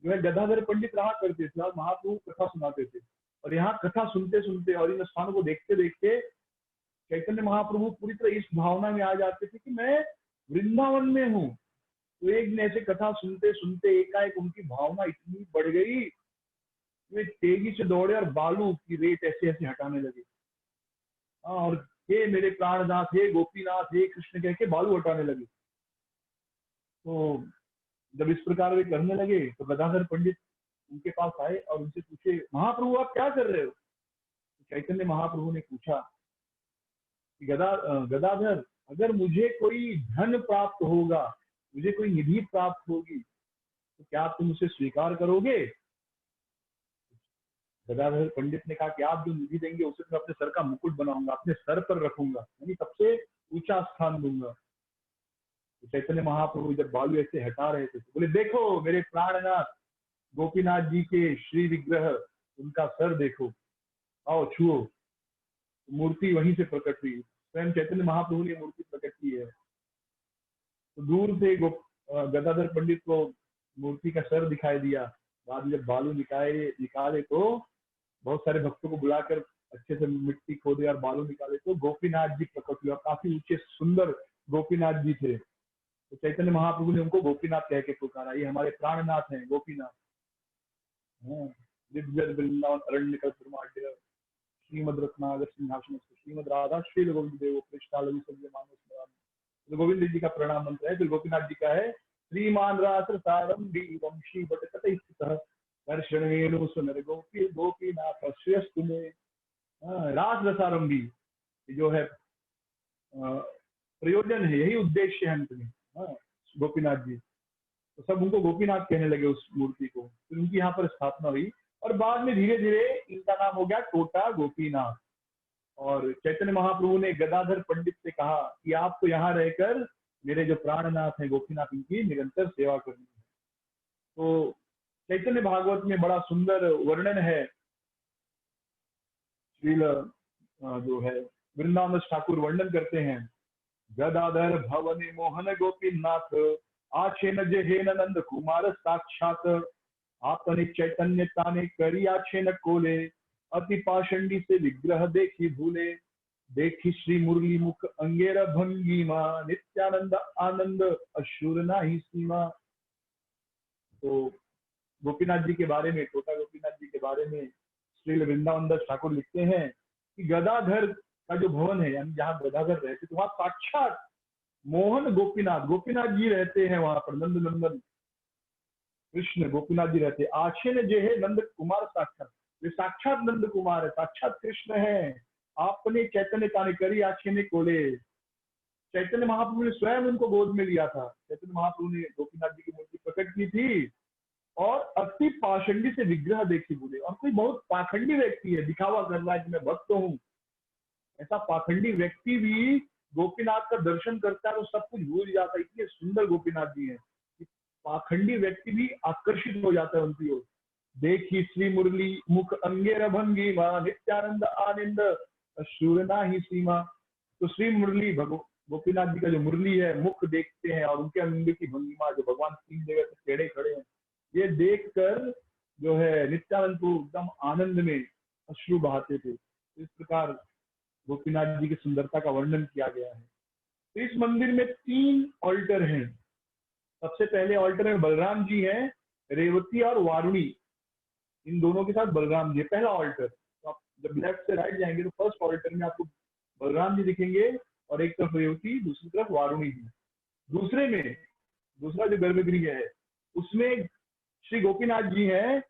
जो है गदाधर पंडित रहा करते थे और महाप्रभु कथा सुनाते थे। और यहाँ कथा सुनते सुनते और इन स्थानों को देखते देखते चैतन्य महाप्रभु पूरी तरह इस भावना में आ जाते थे कि मैं वृंदावन में हूँ। तो एक दिन ऐसे कथा सुनते सुनते एकाएक उनकी भावना इतनी बढ़ गई वे तेजी से दौड़े और बालू की रेत ऐसे ऐसे हटाने लगे। और हे मेरे प्राणनाथ, हे गोपीनाथ, हे कृष्ण कह के बालू हटाने लगे। तो जब इस प्रकार वे करने लगे तो गदाधर पंडित उनके पास आए और उनसे पूछे, महाप्रभु आप क्या कर रहे हो? तो चैतन्य महाप्रभु ने पूछा कि गदाधर, अगर मुझे कोई धन प्राप्त होगा, मुझे कोई निधि प्राप्त होगी, तो क्या तुम उसे स्वीकार करोगे? गदाधर पंडित ने कहा कि आप जो निधि देंगे उसे मैं अपने सर का मुकुट बनाऊंगा, अपने सर पर रखूंगा, यानी सबसे ऊंचा स्थान दूंगा। तो चैतन्य महाप्रभु जब बालू ऐसे हटा रहे थे तो बोले, देखो मेरे प्राणनाथ गोपीनाथ जी के श्री विग्रह, उनका सर देखो, आओ छुओ। मूर्ति वहीं से प्रकट हुई, स्वयं चैतन्य महाप्रभु ने मूर्ति प्रकट की है। तो दूर से गदाधर पंडित को मूर्ति का सर दिखाई दिया। बाद में जब बालू निकाले तो बहुत सारे भक्तों को बुलाकर अच्छे से मिट्टी खोदे और बालू निकाले तो गोपीनाथ जी प्रकट हुए और काफी ऊंचे सुंदर गोपीनाथ जी थे। तो चैतन्य महाप्रभु ने उनको गोपीनाथ कह के पुकारा, ये हमारे प्राणनाथ हैं गोपीनाथ। वृंदावन अरण्य का श्रीमद रत्नागर सिंहासन, श्रीमद राधा श्री गोविंद देव कृष्णालु संजय मानव। तो गोविंद जी का प्रणाम मंत्र है। फिर गोपीनाथ जी का है, श्रीमान रास सारंगी वंशी बटकट स्थितः दर्शन वेणु सुनर गोपी गोपीनाथ श्रेयस्तु में। रास रसारंगी जो है प्रयोजन है, यही उद्देश्य है अंत में। गोपीनाथ जी तो सब उनको गोपीनाथ कहने लगे उस मूर्ति को। फिर उनकी यहाँ पर स्थापना हुई और बाद में धीरे धीरे इनका नाम हो गया टोटा गोपीनाथ। और चैतन्य महाप्रभु ने गदाधर पंडित से कहा कि आप तो यहाँ रहकर मेरे जो प्राणनाथ हैं गोपीनाथ, इनकी निरंतर सेवा करनी है। तो चैतन्य भागवत में बड़ा सुंदर वर्णन है। श्रील जो है वृंदावन ठाकुर वर्णन करते हैं, गदाधर भवने मोहन गोपीनाथ आछेन जेहेन नंद कुमार साक्षात आपने चैतन्य ताने करी आछेन कोले अति पाषंडी से विग्रह देखी भूले देखी श्री मुरली मुख अंगेर भंगीमा नित्यानंद आनंद अशुर नाही सीमा। तो गोपीनाथ जी के बारे में, टोटा गोपीनाथ जी के बारे में श्री वृंदावन दास ठाकुर लिखते हैं कि गदाधर का जो भवन है, यानी जहाँ गदाधर रहते तो वहां साक्षात मोहन गोपीनाथ, गोपीनाथ जी रहते हैं वहां पर। नंद नंदन कृष्ण गोपीनाथ जी रहते। आछे ने जे है नंद कुमार साक्षात, वे साक्षात नंद कुमार है, साक्षात कृष्ण है। आपने चैतन्य ताने करी आछे ने कोले, चैतन्य महाप्रभु ने स्वयं उनको गोद में लिया था। चैतन्य महाप्रभु ने गोपीनाथ जी की मूर्ति प्रकट की थी और अति पाषंडी से विग्रह देखी बोले। और कोई बहुत पाखंडी व्यक्ति है, दिखावा कर रहा है कि मैं भक्त हूँ, ऐसा पाखंडी व्यक्ति भी गोपीनाथ का दर्शन करता है तो सब कुछ भूल जाता है। इतने सुंदर गोपीनाथ जी हैं, पाखंडी व्यक्ति भी आकर्षित हो जाता है उनकी ओर। देखी श्री मुरली मुख अंगेर भंगी मां नित्यानंद आनंद अशूरना ही सीमा। तो श्री मुरली गोपीनाथ जी का जो मुरली है, मुख देखते हैं और उनके अंग की भंगिमा, जो भगवान तीन जगह से टेढ़े खड़े हैं, ये देखकर जो है नित्यानंद को एकदम आनंद में अश्रु बहाते थे। इस प्रकार गोपीनाथ जी की सुंदरता का वर्णन किया गया है। तो इस मंदिर में 3 ऑल्टर हैं। सबसे पहले ऑल्टर में बलराम जी हैं, रेवती और वारुणी, इन दोनों के साथ बलराम जी, पहला ऑल्टर। तो आप जब लेफ्ट से राइट जाएंगे तो फर्स्ट ऑल्टर में आपको बलराम जी दिखेंगे और एक तरफ रेवती, दूसरी तरफ वारुणी जी। दूसरे में, दूसरा जो गर्भगृह है उसमें श्री गोपीनाथ जी हैं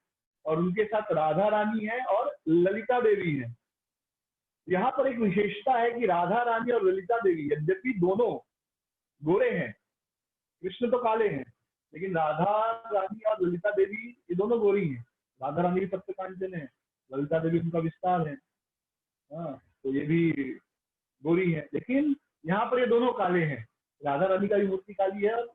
और उनके साथ राधा रानी है और ललिता देवी है। यहाँ पर एक विशेषता है कि राधा रानी और ललिता देवी यद्यपि दोनों गोरे हैं, कृष्ण तो काले हैं, लेकिन राधा रानी और ललिता देवी ये दोनों गोरी हैं। राधा रानी भी सप्त कांचन है, ललिता देवी उनका विस्तार है। तो ये भी गोरी है, लेकिन यहाँ पर ये दोनों काले हैं। राधा रानी का भी मूर्ति काली है और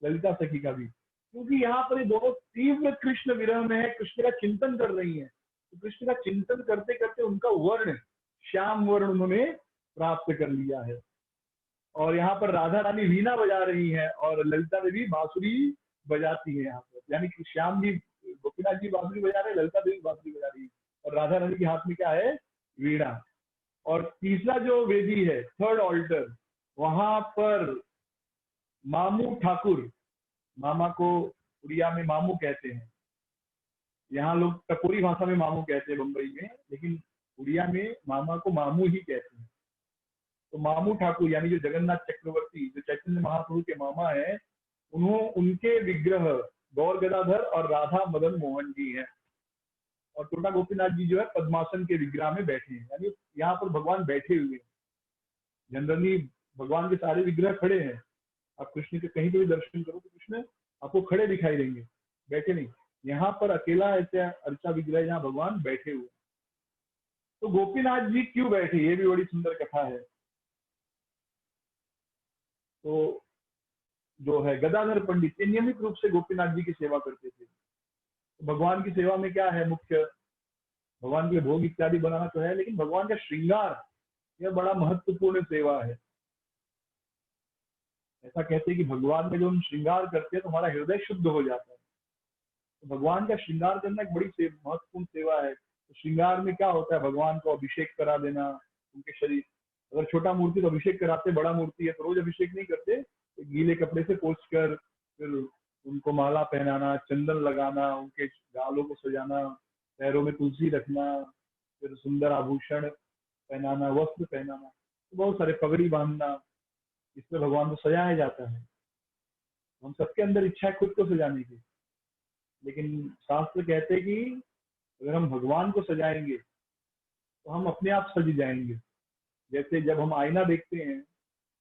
ललिता सखी का भी, क्योंकि यहाँ पर ये दोनों तीव्र कृष्ण विरह में है, कृष्ण का चिंतन कर रही हैं। तो कृष्ण का चिंतन करते करते उनका वर्ण श्याम वर्ण उन्होंने प्राप्त कर लिया है। और यहाँ पर राधा रानी वीणा बजा रही है और ललिता देवी बांसुरी बजाती है यहाँ पर, यानी कि श्याम जी, गोपीनाथ जी बांसुरी बजा रहे हैं, ललिता देवी बांसुरी बजा रही है और राधा रानी के हाथ में क्या है, वीणा। और तीसरा जो वेदी है, थर्ड ऑल्टर, वहां पर मामू ठाकुर, मामा को उड़िया में मामू कहते हैं, यहाँ लोग टपोरी भाषा में मामू कहते हैं बम्बई में, लेकिन उड़िया में मामा को मामू ही कहते हैं। तो मामू ठाकुर यानी जो जगन्नाथ चक्रवर्ती, जो चैतन्य महाप्रभु के मामा है, उनके विग्रह गौर गदाधर और राधा मदन मोहन जी हैं। और टोटा गोपीनाथ जी जो है पद्मासन के विग्रह में बैठे हैं, यानी यहाँ पर भगवान बैठे हुए हैं। जनरली भगवान के सारे विग्रह खड़े हैं, आप कृष्ण के कहीं पे भी दर्शन करो तो कृष्ण आपको खड़े दिखाई देंगे, बैठे नहीं। यहाँ पर अकेला ऐसा अर्चा विग्रह जहाँ भगवान बैठे हुए। तो गोपीनाथ जी क्यों बैठे, ये भी बड़ी सुंदर कथा है। तो जो है गदाधर पंडित, ये नियमित रूप से गोपीनाथ जी की सेवा करते थे। तो भगवान की सेवा में क्या है मुख्य, भगवान के भोग इत्यादि बनाना तो है, लेकिन भगवान का श्रृंगार यह बड़ा महत्वपूर्ण सेवा है। ऐसा कहते हैं कि भगवान में जो हम श्रृंगार करते हैं तो हमारा हृदय शुद्ध हो जाता है। तो भगवान का श्रृंगार करना एक बड़ी महत्वपूर्ण सेवा है। तो श्रृंगार में क्या होता है, भगवान को अभिषेक करा देना, उनके शरीर, अगर छोटा मूर्ति तो अभिषेक कराते, बड़ा मूर्ति है तो रोज अभिषेक नहीं करते, तो गीले कपड़े से पोंछ कर फिर उनको माला पहनाना, चंदन लगाना, उनके गालों को सजाना, पैरों में तुलसी रखना, फिर सुंदर आभूषण पहनाना, वस्त्र पहनाना, तो बहुत सारे पगड़ी बांधना, इससे भगवान को सजाया जाता है। हम सबके अंदर इच्छा है खुद को सजाने की, लेकिन शास्त्र कहते हैं कि अगर हम भगवान को सजाएंगे तो हम अपने आप सज जाएंगे। जैसे जब हम आईना देखते हैं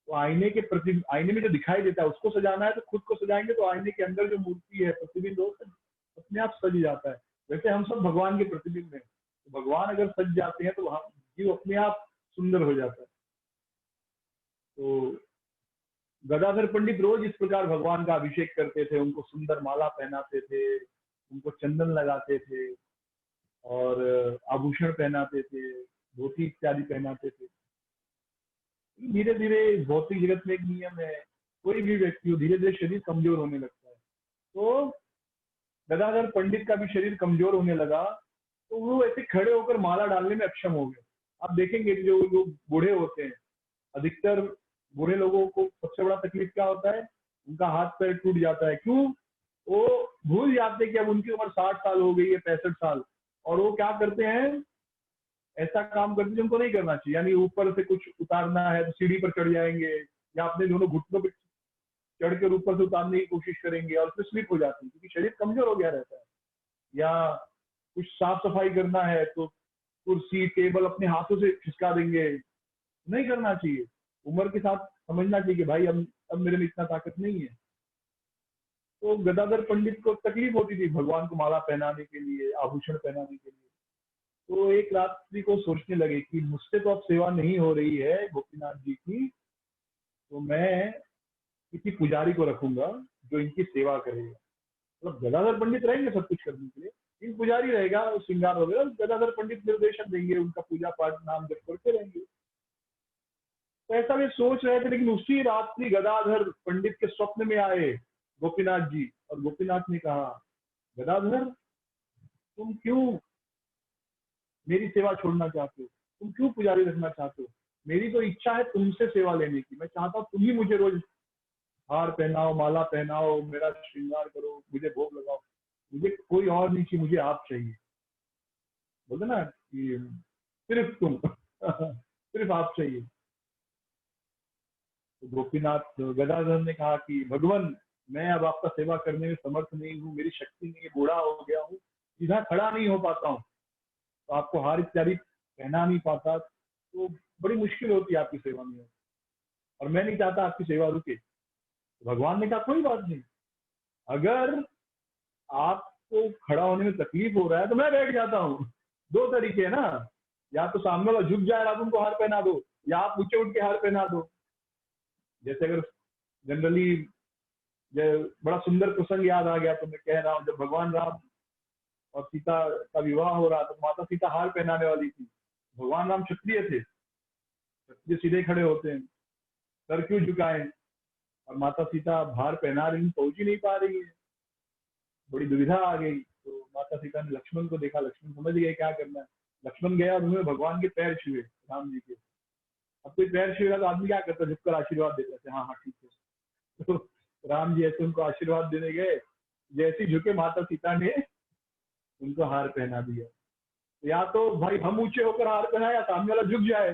तो आईने में जो दिखाई देता है उसको सजाना है, तो खुद को सजाएंगे तो आईने के अंदर जो मूर्ति है, प्रतिबिंब, वो अपने आप सज जाता है। वैसे हम सब भगवान के प्रतिबिंब हैं, तो भगवान अगर सज जाते हैं तो हम जीव अपने आप सुंदर हो जाता है। तो गदाधर पंडित रोज इस प्रकार भगवान का अभिषेक करते थे, उनको सुंदर माला पहनाते थे, उनको चंदन लगाते थे और आभूषण पहनाते थे, धोती इत्यादि पहनाते थे। धीरे धीरे भौतिक जगत में एक नियम है, कोई भी व्यक्ति हो धीरे धीरे शरीर कमजोर होने लगता है। तो गदाधर पंडित का भी शरीर कमजोर होने लगा, तो वो ऐसे खड़े होकर माला डालने में अक्षम हो गए। आप देखेंगे कि जो बूढ़े होते हैं, अधिकतर बूढ़े लोगों को सबसे बड़ा तकलीफ क्या होता है, उनका हाथ पैर टूट जाता है। क्यों? वो भूल जाते हैं कि अब उनकी उम्र 60 साल हो गई है, 65 साल, और वो क्या करते हैं, ऐसा काम करते हैं जो उनको नहीं करना चाहिए। यानी ऊपर से कुछ उतारना है तो सीढ़ी पर चढ़ जाएंगे, या अपने दोनों घुटनों पर चढ़ कर ऊपर से उतारने की कोशिश करेंगे और उसमें स्लिप हो जाती है, क्योंकि शरीर कमजोर हो गया रहता है। या कुछ साफ सफाई करना है तो कुर्सी टेबल अपने हाथों से खिसका देंगे, नहीं करना चाहिए। उम्र के साथ समझना चाहिए कि भाई अब मेरे में इतना ताकत नहीं है। तो गदाधर पंडित को तकलीफ होती थी भगवान को माला पहनाने के लिए, आभूषण पहनाने के लिए। तो एक रात्रि को सोचने लगे कि मुझसे तो अब सेवा नहीं हो रही है गोपीनाथ जी की, तो मैं किसी पुजारी को रखूंगा जो इनकी सेवा करेगा। मतलब गदाधर पंडित रहेंगे सब कुछ करने के लिए, इन पुजारी रहेगा, श्रृंगार वगैरह गदाधर पंडित निर्देशन देंगे, उनका पूजा पाठ नाम जप करते रहेंगे। तो ऐसा वे सोच रहे थे, लेकिन उसी रात्रि गदाधर पंडित के स्वप्न में आए गोपीनाथ जी, और गोपीनाथ ने कहा, गदाधर तुम क्यों मेरी सेवा छोड़ना चाहते हो, तुम क्यों पुजारी रखना चाहते हो? मेरी तो इच्छा है तुमसे सेवा लेने की, मैं चाहता हूँ तुम ही मुझे रोज हार पहनाओ, माला पहनाओ, मेरा श्रृंगार करो, मुझे भोग लगाओ, मुझे कोई और नहीं चाहिए, मुझे आप चाहिए। बोलते ना कि सिर्फ तुम सिर्फ आप चाहिए। तो गोपीनाथ गदाधर ने कहा कि भगवान, मैं अब आपका सेवा करने में समर्थ नहीं हूँ, मेरी शक्ति नहीं है, बूढ़ा हो गया हूँ, सीधा खड़ा नहीं हो पाता हूँ, तो आपको हार इत्यादि पहना नहीं पाता, तो बड़ी मुश्किल होती है आपकी सेवा में, और मैं नहीं चाहता आपकी सेवा रुके। तो भगवान ने कहा कोई बात नहीं, अगर आपको खड़ा होने में तकलीफ हो रहा है तो मैं बैठ जाता हूँ। दो तरीके है ना, या तो सामने वाला झुक जाए, आप उनको हार पहना दो, या आप ऊंचे उठ के हार पहना दो। जैसे अगर जनरली बड़ा सुंदर प्रसंग याद आ गया तो मैं कह रहा हूँ, जब भगवान राम और सीता का विवाह हो रहा तो माता सीता हार पहनाने वाली थी। भगवान राम क्षत्रिय थे, क्षत्रिय सीधे खड़े होते हैं, सर क्यों झुकाएं, और माता सीता हार पहना रही, पहुंच ही नहीं पा रही है, बड़ी दुविधा आ गई। तो माता सीता ने लक्ष्मण को देखा, लक्ष्मण समझ गए क्या करना है, लक्ष्मण गया और उन्होंने भगवान के पैर छुए, राम जी के। अब कोई पैर छुएगा तो आदमी क्या करता है, झुककर आशीर्वाद देता है, हाँ हाँ ठीक है। तो राम जी ऐसे उनको आशीर्वाद देने गए, जैसे झुके माता सीता ने उनको हार पहना दिया। तो या तो भाई हम ऊंचे होकर हार पहनाए या सामने वाला झुक जाए।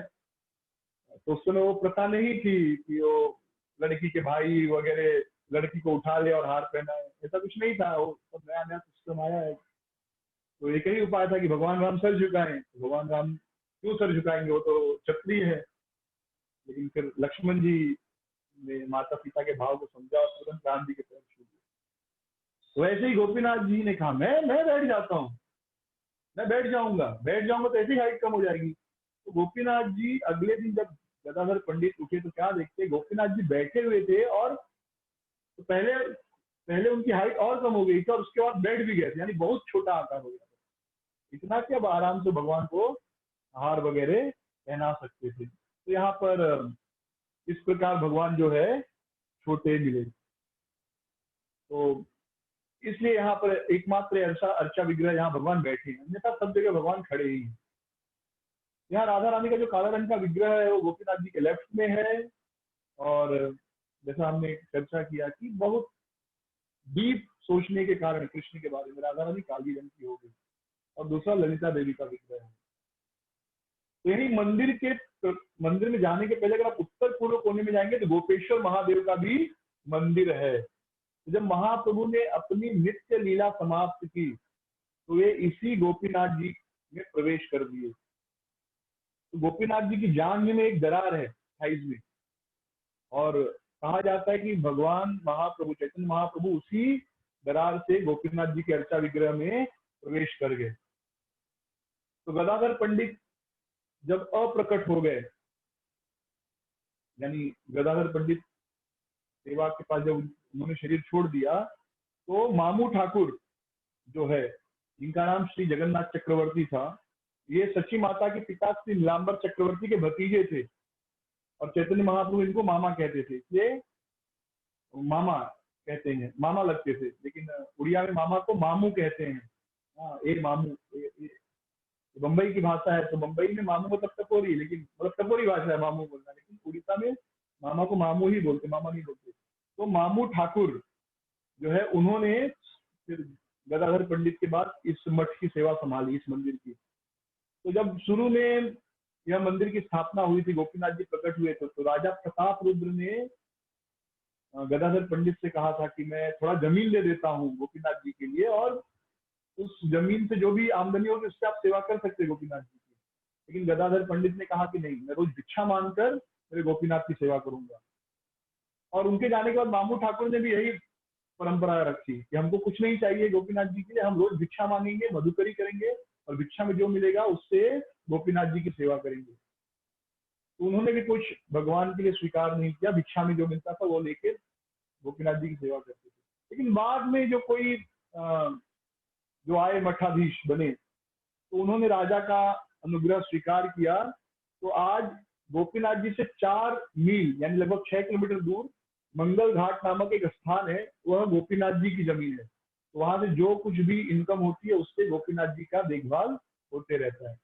तो उस समय वो प्रथा नहीं थी कि वो लड़की के भाई वगैरह लड़की को उठा ले और हार पहनाए, ऐसा कुछ नहीं था। वो सब नया नया सिस्टम आया है। तो एक ही उपाय था कि भगवान राम सर झुकाएं। तो भगवान राम क्यों सर झुकाएंगे, वो तो क्षत्रिय है। लेकिन फिर लक्ष्मण जी ने माता पिता के भाव को समझा और तुरंत राम जी के पैर छू दिए। तो वैसे ही गोपीनाथ जी ने कहा मैं बैठ जाता हूँ, मैं बैठ जाऊंगा तो ऐसी हाइट कम हो जाएगी। तो गोपीनाथ जी अगले दिन जब गदाधर पंडित उठे तो क्या देखते, गोपीनाथ जी बैठे हुए थे और तो पहले पहले उनकी हाइट और कम हो गई थी और उसके बाद बैठ भी गए थे, यानी बहुत छोटा आकार हो गया था। इतना कि अब आराम से भगवान को हार वगैरह पहना सकते थे। तो यहाँ पर इस प्रकार भगवान जो है छोटे मिले। तो इसलिए यहाँ पर एकमात्र अर्चा विग्रह यहाँ भगवान बैठे हैं, अन्यथा सब जगह भगवान खड़े ही हैं। यहाँ राधा रानी का जो काला रंग का विग्रह है वो गोपीनाथ जी के लेफ्ट में है। और जैसा हमने चर्चा किया कि बहुत डीप सोचने के कारण कृष्ण के बारे में राधा रानी काली रंग की हो गई। और दूसरा ललिता देवी का विग्रह है। तो यही मंदिर में जाने के पहले अगर आप उत्तर पूर्व कोने में जाएंगे तो गोपेश्वर महादेव का भी मंदिर है। तो जब महाप्रभु ने अपनी नित्य लीला समाप्त की तो वे इसी गोपीनाथ जी में प्रवेश कर दिए। तो गोपीनाथ जी की जांघ में एक दरार है थाइज में, और कहा जाता है कि भगवान महाप्रभु चैतन्य महाप्रभु उसी दरार से गोपीनाथ जी के अर्चा विग्रह में प्रवेश कर गए। तो गदाधर पंडित जब अप्रकट हो गए, यानी गदाधर पंडित सेवा के पास जब उन्होंने शरीर छोड़ दिया, तो मामू ठाकुर जो है, जिनका नाम श्री जगन्नाथ चक्रवर्ती था, ये सची माता के पिता श्री नीलांबर चक्रवर्ती के भतीजे थे और चैतन्य महाप्रभु इनको मामा कहते थे। ये मामा कहते हैं, मामा लगते थे, लेकिन उड़िया में मामा को मामू कहते हैं। हाँ, ए मामू, बम्बई की भाषा है तो बम्बई में मामू मतलब टपोरी, लेकिन मतलब टपोरी भाषा है मामू बोलना, लेकिन उड़ीसा में मामा को मामू ही बोलते, मामा नहीं बोलते। तो मामू ठाकुर जो है उन्होंने फिर गदाधर पंडित के बाद इस मठ की सेवा संभाली, इस मंदिर की। तो जब शुरू में यह मंदिर की स्थापना हुई थी, गोपीनाथ जी प्रकट हुए तो राजा प्रताप रुद्र ने गदाधर पंडित से कहा था कि मैं थोड़ा जमीन ले देता हूँ गोपीनाथ जी के लिए, और उस जमीन से जो भी आमदनी होगी उससे आप सेवा कर सकते हैं गोपीनाथ जी की। लेकिन गदाधर पंडित ने कहा कि नहीं, मैं रोज भिक्षा मांगकर मेरे गोपीनाथ की सेवा करूंगा। और उनके जाने के बाद मामू ठाकुर ने भी यही परंपरा रखी कि हमको कुछ नहीं चाहिए गोपीनाथ जी के लिए, हम रोज भिक्षा मांगेंगे, मधुकरी करेंगे और भिक्षा में जो मिलेगा उससे गोपीनाथ जी की सेवा करेंगे। तो उन्होंने भी कुछ भगवान के लिए स्वीकार नहीं किया, भिक्षा में जो मिलता था वो लेके गोपीनाथ जी की सेवा करते थे। लेकिन बाद में जो कोई जो आए मठाधीश बने तो उन्होंने राजा का अनुग्रह स्वीकार किया। तो आज गोपीनाथ जी से 4 मील यानी लगभग 6 किलोमीटर दूर मंगल घाट नामक एक स्थान है, वह गोपीनाथ जी की जमीन है। तो वहां से जो कुछ भी इनकम होती है उससे गोपीनाथ जी का देखभाल होते रहता है।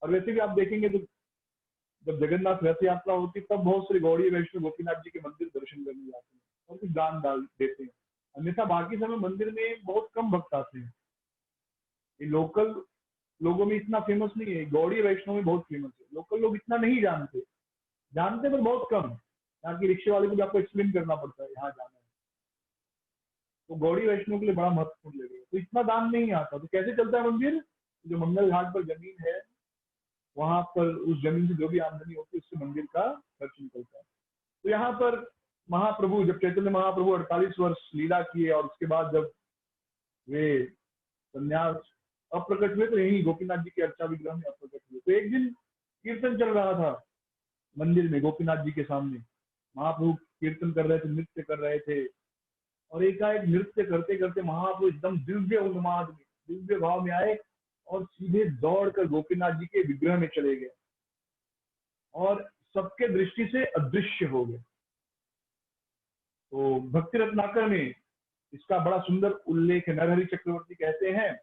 और वैसे भी आप देखेंगे तो जब जगन्नाथ रथ यात्रा होती है तब बहुत सारे गौड़ीय वैष्णव गोपीनाथ जी के मंदिर दर्शन करने जाते हैं और कुछ दान डाल देते हैं। अन्यथा बाकी समय मंदिर में बहुत कम भक्त आते हैं। ये लोकल लोगों में इतना फेमस नहीं है, गौड़ीय वैष्णव में बहुत फेमस है। लोकल लोग इतना नहीं जानते पर बहुत कम। यहाँ की रिक्शे वाले को भी आपको एक्सप्लेन करना पड़ता है यहाँ जाना है। तो गौड़ी वैष्णव के लिए बड़ा महत्वपूर्ण लगेगा। तो इतना दान नहीं आता, तो कैसे चलता है मंदिर? जो मंगल घाट पर जमीन है वहां पर उस जमीन से जो भी आमदनी होती है उससे मंदिर का खर्च निकलता है। तो यहाँ पर महाप्रभु जब चैतन्य महाप्रभु 48 वर्ष लीला किए और उसके बाद जब वे संन्यास अप्रकट हुए तो यही गोपीनाथ जी के अर्चा विग्रह में अप्रकट हुए। तो एक दिन कीर्तन चल रहा था मंदिर में गोपीनाथ जी के सामने, महाप्रभु कीर्तन कर रहे थे, नृत्य कर रहे थे, और एकाएक नृत्य करते करते महाप्रभु एकदम दिव्य उन्माद में, दिव्य भाव में आए और सीधे दौड़कर गोपीनाथ जी के विग्रह में चले गए और सबके दृष्टि से अदृश्य हो गए। तो भक्ति रत्नाकर में इसका बड़ा सुंदर उल्लेख है। नरहरि चक्रवर्ती कहते हैं,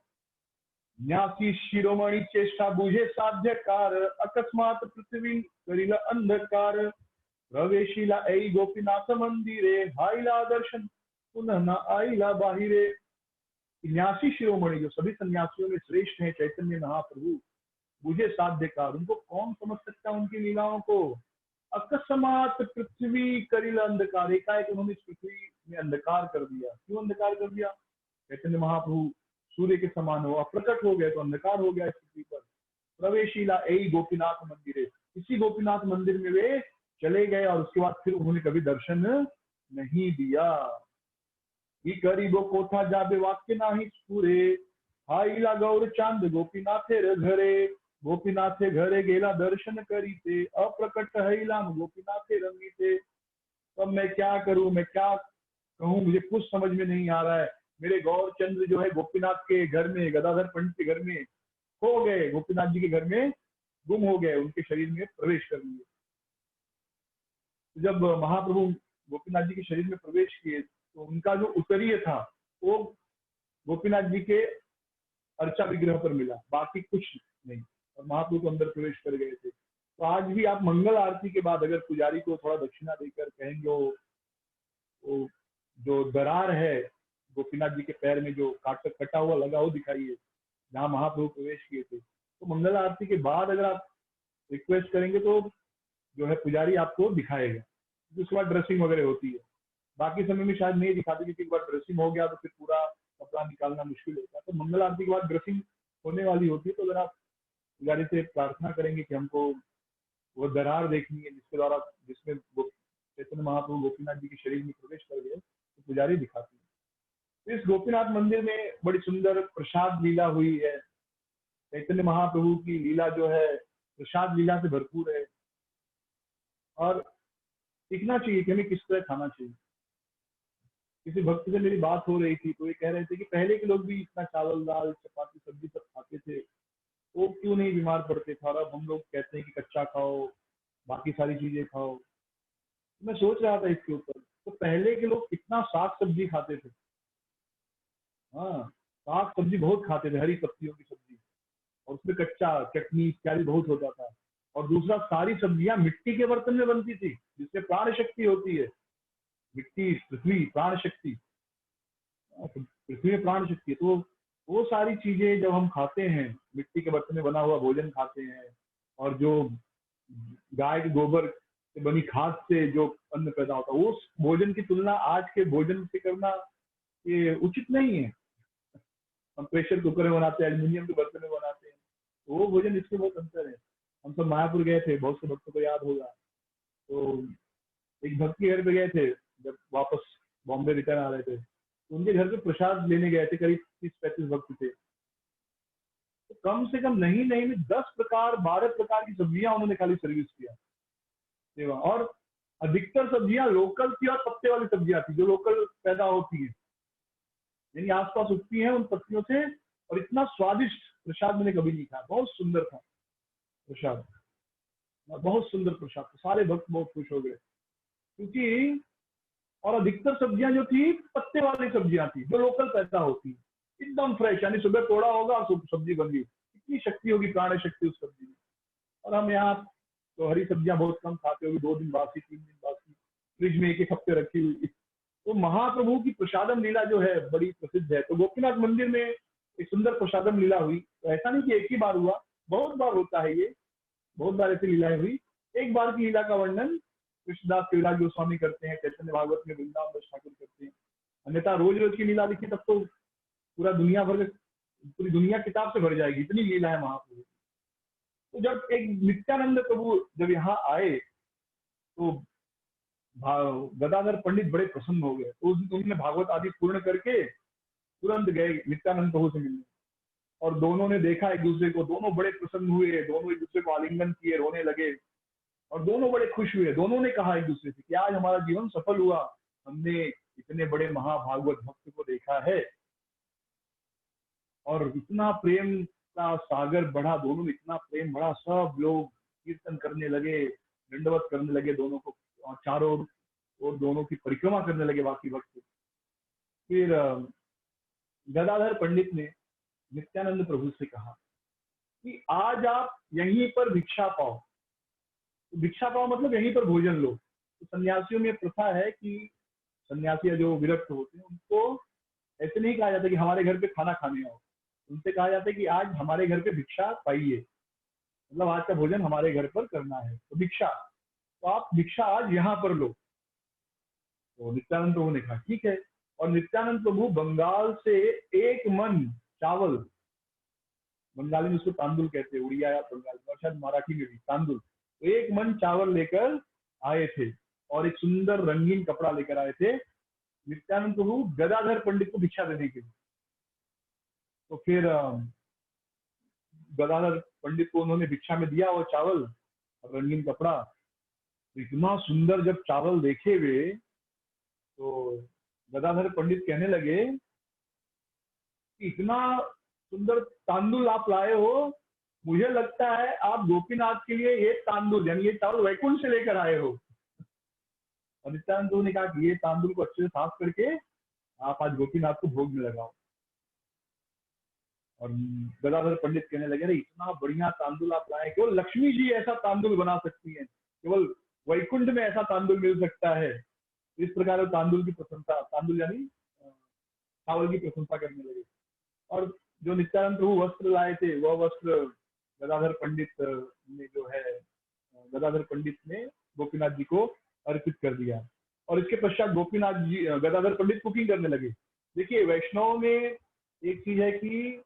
न्यासी शिरोमणि चेष्टा बुझे साध्यकार, अकस्मात पृथ्वी करिला अंधकार, प्रवेशिला ऐ गोपीनाथ मंदिरे, भाईला दर्शन पुनः न आईला बाहिरे। सन्यासी शिरोमणि जो सभी सन्यासियों में श्रेष्ठ हैं, चैतन्य महाप्रभु, मुझे साध्यकार, उनको कौन समझ सकता है उनकी लीलाओं को। अकस्मात पृथ्वी करिल अंधकार, एकाएक उन्होंने इस पृथ्वी में अंधकार कर दिया। क्यों अंधकार कर दिया? चैतन्य महाप्रभु सूर्य के समान हो, प्रकट हो गए तो अंधकार हो गया इस पृथ्वी पर। प्रवेशीला यही गोपीनाथ मंदिर है, इसी गोपीनाथ मंदिर में वे चले गए और उसके बाद फिर उन्होंने कभी दर्शन नहीं दिया। गरीबो कोठा जाबे वाक्य नाही स्फुरे, हाईला गौर चांद गोपीनाथे घरे, गोपीनाथे घरे गेला दर्शन करीते, अप्रकट हैलाम गोपीनाथे रंगीते। तो अब मैं क्या करूं, मैं क्या कहूं, मुझे कुछ समझ में नहीं आ रहा है। मेरे गौर चंद्र जो है गोपीनाथ के घर में, गदाधर पंडित के घर में खो गए, गोपीनाथ जी के घर में गुम हो गए, उनके शरीर में प्रवेश कर लिए। जब महाप्रभु गोपीनाथ जी के शरीर में प्रवेश किए तो उनका जो उत्तरीय था वो गोपीनाथ जी के अर्चा विग्रह पर मिला, बाकी कुछ नहीं, और महाप्रभु तो अंदर प्रवेश कर गए थे। तो आज भी आप मंगल आरती के बाद अगर पुजारी को थोड़ा दक्षिणा देकर कहेंगे वो जो दरार है गोपीनाथ जी के पैर में जो कटा हुआ लगा वो दिखाइए जहाँ महाप्रभु प्रवेश किए थे, तो मंगल आरती के बाद अगर आप रिक्वेस्ट करेंगे तो जो है पुजारी आपको दिखाएगा। उसके बाद ड्रेसिंग वगैरह होती है, बाकी समय में शायद नहीं दिखाते क्योंकि एक बार ड्रेसिंग हो गया तो फिर पूरा कपड़ा निकालना मुश्किल होता है। तो मंगल आरती के बाद ड्रेसिंग होने वाली होती है, तो अगर आप पुजारी से प्रार्थना करेंगे कि हमको वो दरार देखनी है जिसके द्वारा जिसमें चैतन्य महाप्रभु गोपीनाथ जी के शरीर में प्रवेश कर गए, तो पुजारी दिखाती है। तो इस गोपीनाथ मंदिर में बड़ी सुंदर प्रसाद लीला हुई है। चैतन्य महाप्रभु की लीला जो है प्रसाद लीला से भरपूर है, और सीखना चाहिए कि हमें किस तरह खाना चाहिए। किसी भक्त से मेरी बात हो रही थी तो ये कह रहे थे कि पहले के लोग भी इतना चावल दाल चपाती सब्जी सब खाते थे, वो क्यों नहीं बीमार पड़ते थे, और अब हम लोग कहते हैं कि कच्चा खाओ, बाकी सारी चीजें खाओ। मैं सोच रहा था इसके ऊपर, तो पहले के लोग कितना साग सब्जी खाते थे। हाँ, साग सब्जी बहुत खाते थे, हरी पत्तियों की सब्जी, और उसमें कच्चा चटनी इत्यादि बहुत होता था। और दूसरा, सारी सब्जियां मिट्टी के बर्तन में बनती थी जिससे प्राण शक्ति होती है। मिट्टी, पृथ्वी, प्राण शक्ति, पृथ्वी में प्राण शक्ति है। तो वो सारी चीजें जब हम खाते हैं, मिट्टी के बर्तन में बना हुआ भोजन खाते हैं, और जो गाय के गोबर से बनी खाद से जो अन्न पैदा होता है, उस भोजन की तुलना आज के भोजन से करना ये उचित नहीं है। हम प्रेशर कुकर में बनाते हैं, एल्यूमिनियम के बर्तन में बनाते हैं, तो वो भोजन इसमें बहुत अंतर है। हम सब मायापुर गए थे, बहुत से भक्तों को याद होगा, तो एक भक्त के घर पे गए थे जब वापस बॉम्बे रिटर्न आ रहे थे, तो उनके घर पे प्रसाद लेने गए थे, करीब 30-35 भक्त थे। तो कम से कम नहीं नहीं में 10 प्रकार 12 प्रकार की सब्जियां उन्होंने खाली सर्विस किया सेवा, और अधिकतर सब्जियां लोकल थी और पत्ते वाली सब्जियां थी जो लोकल पैदा होती है, यानी आसपास उगती हैं उन पत्तियों से। और इतना स्वादिष्ट प्रसाद मैंने कभी नहीं खाया, बहुत सुंदर था प्रसाद, बहुत सुंदर प्रसाद, सारे भक्त बहुत खुश हो गए क्योंकि, और अधिकतर सब्जियां जो थी पत्ते वाली सब्जियां थी जो लोकल पैदा होती, एकदम फ्रेश, यानी सुबह तोड़ा होगा और सब्जी बन गई। इतनी शक्ति होगी, प्राण शक्ति उस सब्जी में। और हम यहाँ तो हरी सब्जियां बहुत कम खाते होगी, 2 दिन बासी 3 दिन बासी, फ्रिज में 1-1 हफ्ते रखी हुई। तो महाप्रभु की प्रसादम लीला जो है बड़ी प्रसिद्ध है। तो गोपीनाथ मंदिर में एक सुंदर प्रसादम लीला हुई। तो ऐसा नहीं कि एक ही बार हुआ, बहुत बार होता है ये, बहुत बार ऐसी लीलाएं हुई। एक बार की लीला का वर्णन कृष्णदास कविराज गोस्वामी करते हैं, चैतन्य भागवत में वृंदावन दास ठाकुर करते हैं। अन्यथा रोज रोज की लीला लिखी तब तो पूरा दुनिया भर, पूरी दुनिया किताब से भर जाएगी, इतनी लीला है महाप्रभु। तो जब एक नित्यानंद प्रभु जब यहाँ आए तो गदाधर पंडित बड़े प्रसन्न हो गए, तो उन्होंने भागवत आदि पूर्ण करके तुरंत गए नित्यानंद प्रभु से मिलने, और दोनों ने देखा एक दूसरे को, दोनों बड़े प्रसन्न हुए, दोनों एक दूसरे को आलिंगन किए, रोने लगे, और दोनों बड़े खुश हुए। दोनों ने कहा एक दूसरे से कि आज हमारा जीवन सफल हुआ, हमने इतने बड़े महाभागवत भक्त को देखा है। और इतना प्रेम का सागर बढ़ा, दोनों में इतना प्रेम बढ़ा, सब लोग कीर्तन करने लगे, दंडवत करने लगे दोनों को, और चारों और दोनों की परिक्रमा करने लगे बाकी भक्त। फिर गदाधर पंडित ने नित्यानंद प्रभु से कहा कि आज आप यहीं पर भिक्षा पाओ। तो भिक्षा पाओ मतलब यहीं पर भोजन लो। तो सन्यासियों में प्रथा है कि सन्यासी जो विरक्त होते हैं उनको ऐसे नहीं कहा जाता कि हमारे घर पे खाना खाने आओ, उनसे कहा जाता है कि आज हमारे घर पे भिक्षा पाइए, मतलब आज का भोजन हमारे घर पर करना है, तो भिक्षा, तो आप भिक्षा आज यहाँ पर लो। तो नित्यानंद प्रभु ने कहा ठीक है। और नित्यानंद प्रभु बंगाल से एक मन चावल, बंगाली में उसको तांदुल कहते हैं, उड़िया या बंगाली और शायद मराठी में भी तांदुल, तो एक मन चावल लेकर आए थे और एक सुंदर रंगीन कपड़ा लेकर आए थे नित्यानंद प्रभु गदाधर पंडित को भिक्षा देने के लिए। तो फिर गदाधर पंडित को उन्होंने भिक्षा में दिया वो चावल और रंगीन कपड़ा। तो इतना सुंदर जब चावल देखे वे, तो गदाधर पंडित कहने लगे कि इतना सुंदर तांदुल आप लाए हो, मुझे लगता है आप गोपीनाथ के लिए ये तांदुल यानी ये चावल वैकुंठ से लेकर आए हो। और नित्यानंद प्रभु ने कहा कि ये तांदुल को अच्छे से साफ करके आप आज गोपीनाथ को भोग में लगाओ। और गदाधर पंडित कहने लगे अरे इतना बढ़िया तांदुल आप लाए, केवल लक्ष्मी जी ऐसा तांदुल बना सकती है, केवल वैकुंठ में ऐसा तांदुल मिल सकता है। इस प्रकार तांदुल की प्रशंसा, तांदुल यानी चावल की प्रशंसा करने लगे। और जो नित्यानंद प्रभु वस्त्र लाए थे वह वस्त्र गदाधर पंडित ने जो है, गदाधर पंडित ने गोपीनाथ जी को अर्पित कर दिया। और इसके पश्चात गोपीनाथ जी, गदाधर पंडित कुकिंग करने लगे। देखिए वैष्णव में एक चीज है कि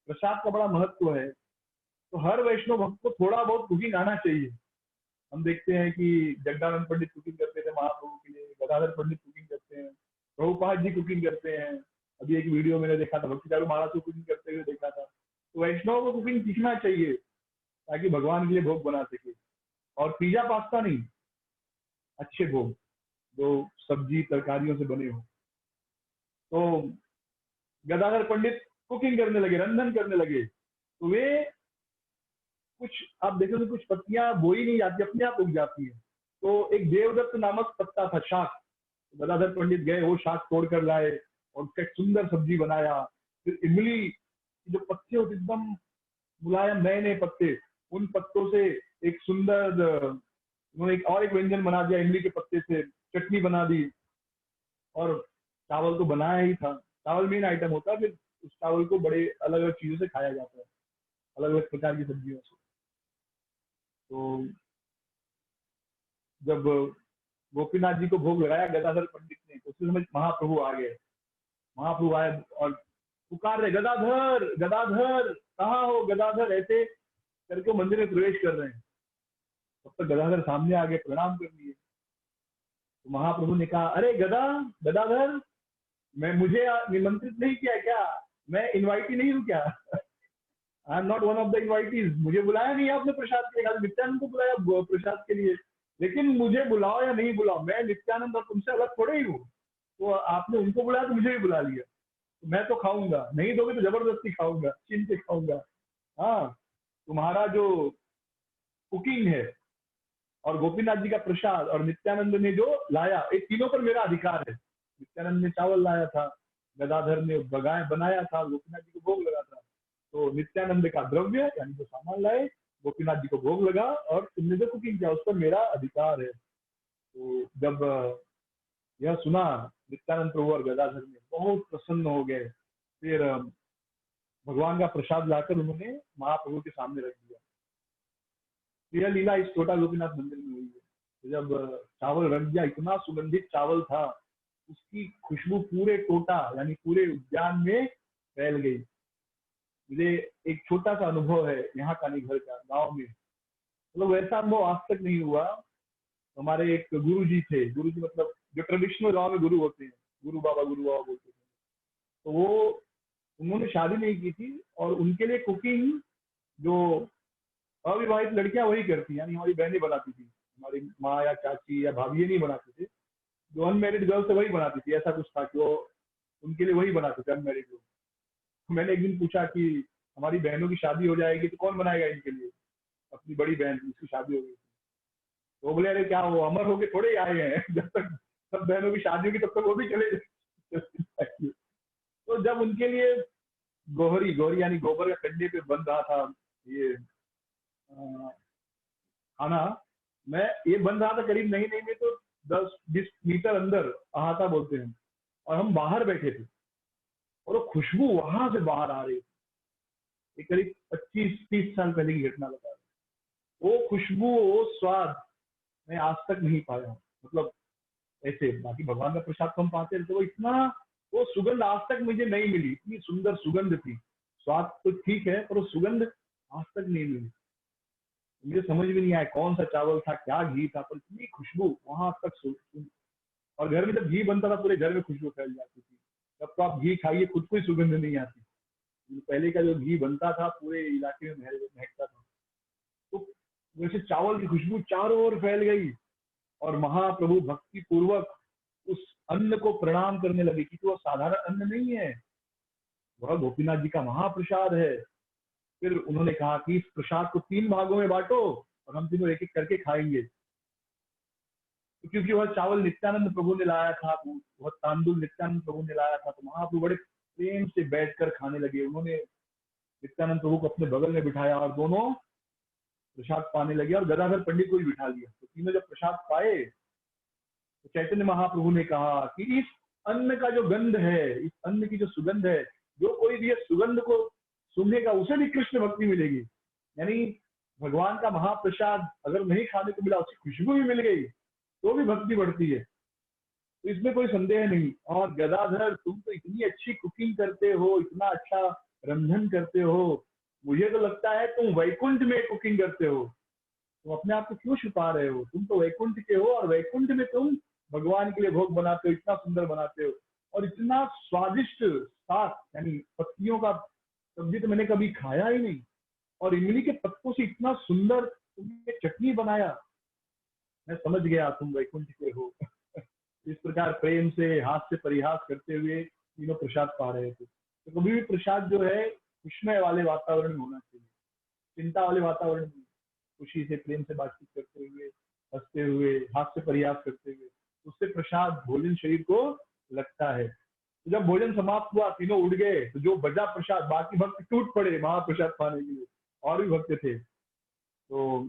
प्रसाद का बड़ा महत्व है, तो हर वैष्णव भक्त को थोड़ा बहुत कुकिंग आना चाहिए। हम देखते हैं कि जगदानंद पंडित कुकिंग करते थे महाप्रभु के लिए, गदाधर पंडित कुकिंग करते हैं, प्रभुपाद जी कुकिंग करते हैं। अभी एक वीडियो मैंने देखा था, भक्ति चारू महाराज को कुकिंग करते हुए देखा था। तो वैष्णव को कुकिंग सीखना चाहिए ताकि भगवान के लिए भोग बना सके। और पिज्जा पास्ता नहीं, अच्छे भोग जो सब्जी तरकारियों से बने हो। तो गदाधर पंडित कुकिंग करने लगे, रंधन करने लगे। तो वे कुछ आप देखोगे कुछ पत्तियां बोई नहीं जाती, अपने आप उग जाती है। तो एक देवदत्त नामक पत्ता था, शाक, गदाधर पंडित गए वो शाक तोड़ कर लाए और उसका एक सुंदर सब्जी बनाया। फिर इमली जो पत्ते होते एकदम मुलायम नए नए पत्ते, उन पत्तों से एक सुंदर उन्होंने एक व्यंजन बना दिया, इमली के पत्ते से चटनी बना दी। और चावल तो बनाया ही था, चावल मेन आइटम होता है, फिर उस चावल को बड़े अलग अलग चीजों से खाया जाता है, अलग अलग प्रकार की सब्जियों से। तो जब गोपीनाथ जी को भोग लगाया गदाधर पंडित ने, तो उसी समय महाप्रभु आ गए। महाप्रभु आए और पुकार रहे गदाधर गदाधर कहाँ हो गदाधर, ऐसे करके मंदिर में प्रवेश कर रहे हैं। तब तक गदाधर सामने आ गए, प्रणाम कर लिए। तो महाप्रभु ने कहा अरे गदाधर, मैं मुझे निमंत्रित नहीं किया क्या, मैं इनवाइटी नहीं हूँ क्या? I am not one of the invitees, मुझे बुलाया नहीं आपने प्रसाद के लिए, नित्यानंद को बुलाया प्रसाद के लिए, लेकिन मुझे बुलाओ या नहीं बुलाओ, मैं नित्यानंद और तुमसे अलग थोड़े ही हूँ। तो आपने उनको बुलाया तो मुझे भी बुला लिया, तो मैं तो खाऊंगा, नहीं दोगे तो जबरदस्ती खाऊंगा, छीन के खाऊंगा। हाँ, तुम्हारा जो कुकिंग है और गोपीनाथ जी का प्रसाद और नित्यानंद ने जो लाया, ये तीनों पर मेरा अधिकार है। नित्यानंद ने चावल लाया था, गदाधर ने बनाया था, गोपीनाथ जी को भोग लगा था। तो नित्यानंद का द्रव्य यानी जो सामान लाए, गोपीनाथ जी को भोग लगा, और तुमने जो कुकिंग किया उस पर मेरा अधिकार है। तो जब यह सुना नित्यानंद प्रभु और गदाधर ने बहुत प्रसन्न हो गए। फिर भगवान का प्रसाद लाकर उन्होंने महाप्रभु के सामने रख दिया। यह लीला इस छोटा गोपीनाथ मंदिर में हुई है। तो जब चावल रख दिया, इतना सुगंधित चावल था, उसकी खुशबू पूरे टोटा यानी पूरे उद्यान में फैल गई। मुझे एक छोटा सा अनुभव है यहाँ कानीघर का, गांव में, मतलब वैसा अनुभव आज तक नहीं हुआ। हमारे एक गुरु जी थे, गुरु जी मतलब जो ट्रेडिशनल गांव में गुरु होते हैं, गुरु बाबा बोलते थे। तो वो उन्होंने शादी नहीं की थी और उनके लिए कुकिंग जो अविवाहित लड़कियां वही करती, यानी हमारी बहनें बनाती थी, हमारी माँ या चाची या भाभी ये नहीं बनाते थे, जो अनमेरिड गर्ल्स है वही बनाती थी। ऐसा कुछ था कि वो उनके लिए वही बनाते थे, अनमेरिड लोग। तो मैंने एक दिन पूछा कि हमारी बहनों की शादी हो जाएगी तो कौन बनाएगा इनके लिए, अपनी बड़ी बहन जिसकी शादी हो गई। तो बोले अरे क्या वो अमर होके थोड़े ही आए हैं, जब तक सब बहनों की शादी होगी तब तक वो भी चले जाएंगे। तो जब उनके लिए गोहरी गोहरी यानी गोबर का कंडे पे बन रहा था ये खाना, मैं ये बन रहा था करीब नहीं में तो 10-20 मीटर अंदर अहाता बोलते हैं, और हम बाहर बैठे थे। और वो खुशबू वहां से बाहर आ रही थी। ये करीब 25-30 साल पहले की घटना बता रही। वो खुशबू, वो स्वाद मैं आज तक नहीं पाया हूँ। मतलब ऐसे बाकी भगवान का प्रसाद तो हम पाते रहते, वो इतना, वो सुगंध आज तक मुझे नहीं मिली। इतनी सुंदर सुगंध थी। स्वाद तो ठीक है, पर वो सुगंध आज तक नहीं मिली। मुझे समझ भी नहीं आया कौन सा चावल था, क्या घी था, पर इतनी खुशबू वहां तक और घर में जब घी बनता था पूरे घर में खुशबू फैल जाती थी। तब तो आप घी खाइए, खुद को ही सुगंध नहीं आती। पहले का जो घी बनता था पूरे इलाके में महकता था। तो वैसे चावल की खुशबू चारों ओर फैल गई और महाप्रभु भक्ति पूर्वक उस अन्न को प्रणाम करने लगे, क्योंकि वो साधारण अन्न नहीं है, वह गोपीनाथ जी का महाप्रसाद है। फिर उन्होंने कहा कि इस प्रसाद को 3 भागों में बांटो और हम तीनों एक एक करके खाएंगे। तो क्योंकि वह चावल नित्यानंद प्रभु ने लाया था, वह तांदुल नित्यानंद प्रभु ने लाया था, तो महाप्रभु बड़े प्रेम से बैठकर खाने लगे। उन्होंने नित्यानंद प्रभु को अपने बगल में बिठाया और दोनों प्रसाद पाने लगे और गदाधर पंडित को भी बिठा लिया। तो तीनों जब प्रसाद पाए तो चैतन्य महाप्रभु ने कहा कि इस अन्न का जो गंध है, इस अन्न की जो सुगंध है, जो कोई भी इस सुगंध को सूंघेगा उसे भी कृष्ण भक्ति मिलेगी। यानी भगवान का महाप्रसाद अगर नहीं खाने को मिला, उसकी खुशबू भी मिल गई तो भी भक्ति बढ़ती है। तो इसमें कोई संदेह नहीं। और गदाधर, तुम तो इतनी अच्छी कुकिंग करते हो, इतना अच्छा रंधन करते हो, मुझे तो लगता है तुम वैकुंठ में कुकिंग करते हो। तुम अपने आप को क्यों छुपा रहे हो? तुम तो वैकुंठ के हो और वैकुंठ में तुम भगवान के लिए भोग बनाते हो, इतना सुंदर बनाते हो और इतना स्वादिष्ट साग, यानी पत्तियों का सब्जी तो मैंने कभी खाया ही नहीं। और इमली के पत्तों से इतना सुंदर तुमने चटनी बनाया, मैं समझ गया तुम वैकुंठ के हो। इस प्रकार प्रेम से हास्य परिहास करते हुए तीनों प्रसाद पा रहे थे। तो कभी भी प्रसाद जो है खुशमय वाले वातावरण में होना चाहिए, चिंता वाले वातावरण में, खुशी से प्रेम से बातचीत करते हुए, हंसते हुए, हास्य परिहास करते हुए, उससे प्रसाद भोजन शरीर को लगता है। तो जब भोजन समाप्त हुआ, तीनों उठ गए, तो जो बचा प्रसाद, बाकी भक्त टूट पड़े महाप्रसाद पाने के लिए, और भी भक्त थे। तो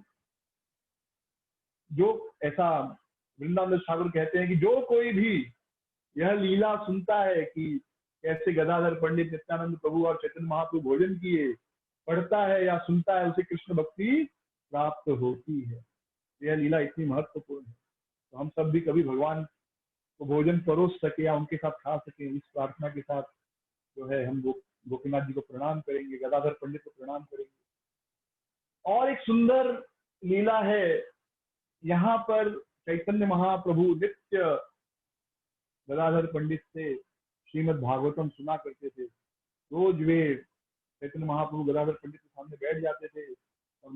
जो ऐसा वृंदावन ठाकुर कहते हैं कि जो कोई भी यह लीला सुनता है कि कैसे गदाधर पंडित, नित्यानंद प्रभु और चैतन्य महाप्रभु भोजन किए, पढ़ता है या सुनता है, उसे कृष्ण भक्ति प्राप्त होती है। यह लीला इतनी महत्वपूर्ण है। तो हम सब भी कभी भगवान को भोजन परोस सके या उनके साथ खा सके, इस प्रार्थना के साथ जो है हम गोपीनाथ जी को प्रणाम करेंगे, गदाधर पंडित को प्रणाम करेंगे। और एक सुंदर लीला है यहाँ पर, चैतन्य महाप्रभु नित्य गदाधर पंडित से श्रीमद् भागवतम सुना करते थे। रोज वे चैतन्य महाप्रभु गदाधर पंडित के सामने बैठ जाते थे और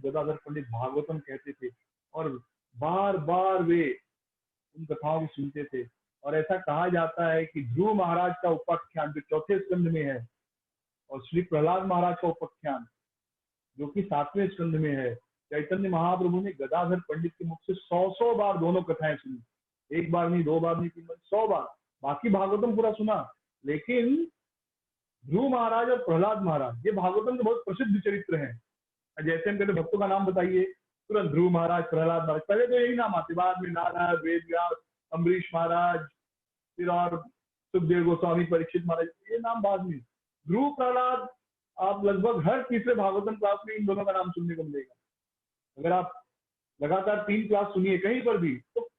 गदाधर पंडित भागवतम कहते थे और बार बार वे उन कथाओं को सुनते थे। और ऐसा कहा जाता है कि ध्रुव महाराज का उपाख्यान जो 4थे स्कंद में है और श्री प्रहलाद महाराज का उपाख्यान जो कि 7वें स्कंद में है, चैतन्य महाप्रभु ने गदाधर पंडित के मुख से 100 बार दोनों कथाएं सुनी। एक बार नहीं, 2 बार नहीं, 3 बार, 100 बार। बाकी भागवतम पूरा सुना, लेकिन ध्रुव महाराज और प्रहलाद महाराज, ये भागवतम के बहुत प्रसिद्ध चरित्र हैं। जैसे हम कहते भक्तों का नाम बताइए, तुरंत ध्रुव महाराज, प्रहलाद महाराज, पहले तो यही नाम आते, बाद में नारद, वेदव्यास, अम्बरीश महाराज, फिर और सुखदेव गोस्वामी, परीक्षित महाराज, ये नाम बाद में। ध्रुव प्रहलाद आप लगभग हर तीसरे भागवतम क्लास में इन दोनों का नाम सुनने को मिलेगा। अगर आप लगातार 3 क्लास सुनिए कहीं पर भी, तो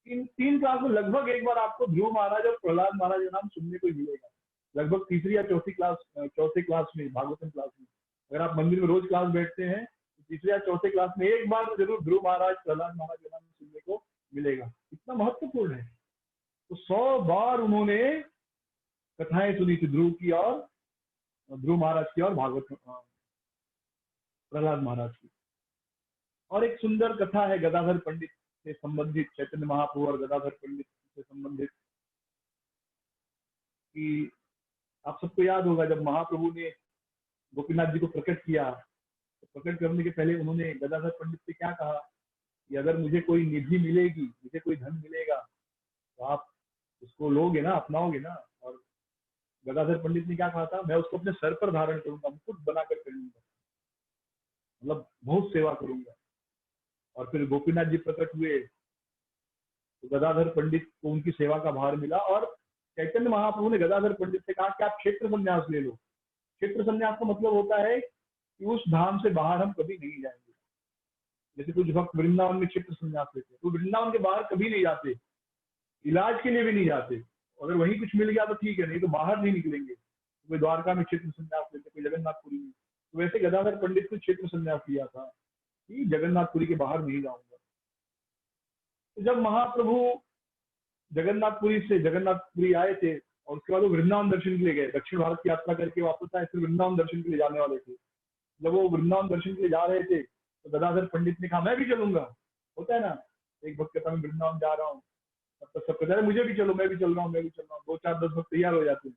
इन 3 क्लास में लगभग एक बार आपको ध्रुव महाराज और प्रहलाद महाराज का नाम सुनने को मिलेगा। लगभग तीसरी या चौथे क्लास में, भागवतम क्लास में। अगर आप मंदिर में रोज क्लास बैठते हैं तो तीसरे या चौथे क्लास में एक बार जरूर ध्रुव महाराज, प्रहलाद महाराज का नाम सुनने को मिलेगा। इतना महत्वपूर्ण है। तो 100 बार उन्होंने कथाएं सुनी थी, ध्रुव महाराज की और भागवत प्रहलाद महाराज की। और एक सुंदर कथा है गदाधर पंडित से संबंधित, चैतन्य महाप्रभु और गदाधर पंडित से संबंधित, कि आप सबको याद होगा जब महाप्रभु ने गोपीनाथ जी को प्रकट किया, तो प्रकट करने के पहले उन्होंने गदाधर पंडित से क्या कहा कि अगर मुझे कोई निधि मिलेगी, मुझे कोई धन मिलेगा, तो आप उसको लोगे ना, अपनाओगे ना? और गदाधर पंडित ने क्या कहा था, मैं उसको अपने सर पर धारण करूंगा, मुकुट बनाकर करूंगा, मतलब बहुत सेवा करूंगा। और फिर गोपीनाथ जी प्रकट हुए तो गदाधर पंडित को उनकी सेवा का भार मिला और चैतन्य महाप्रभु ने गदाधर पंडित से कहा कि आप क्षेत्र संन्यास ले लो। क्षेत्र संन्यास का मतलब होता है कि उस धाम से बाहर हम कभी नहीं जाएंगे। जैसे कुछ भक्त वृंदावन में क्षेत्र संन्यास लेते हैं, तो वृंदावन के बाहर कभी नहीं जाते, इलाज के लिए भी नहीं जाते। अगर वहीं कुछ मिल गया तो ठीक है, नहीं तो बाहर नहीं निकलेंगे। कोई द्वारका में क्षेत्र संन्यास लेते, कोई जगन्नाथपुरी में। तो वैसे गदाधर पंडित ने क्षेत्र संन्यास लिया था कि जगन्नाथपुरी के बाहर नहीं जाऊंगा। तो जब महाप्रभु जगन्नाथपुरी आए थे और उसके बाद वो वृंदावन दर्शन के लिए गए, दक्षिण भारत की यात्रा करके वापस आए, फिर वृंदावन दर्शन के लिए जाने वाले थे। जब वो वृंदावन दर्शन के लिए जा रहे थे तो गदाधर पंडित ने कहा मैं भी चलूंगा। होता है ना, एक भक्त कहता मैं वृंदावन जा रहा हूँ, तब तक सब कहते हैं मुझे भी चलो, मैं भी चल रहा हूँ, मैं भी चल रहा हूँ। 2-4-10 भक्त तैयार हो जाते हैं।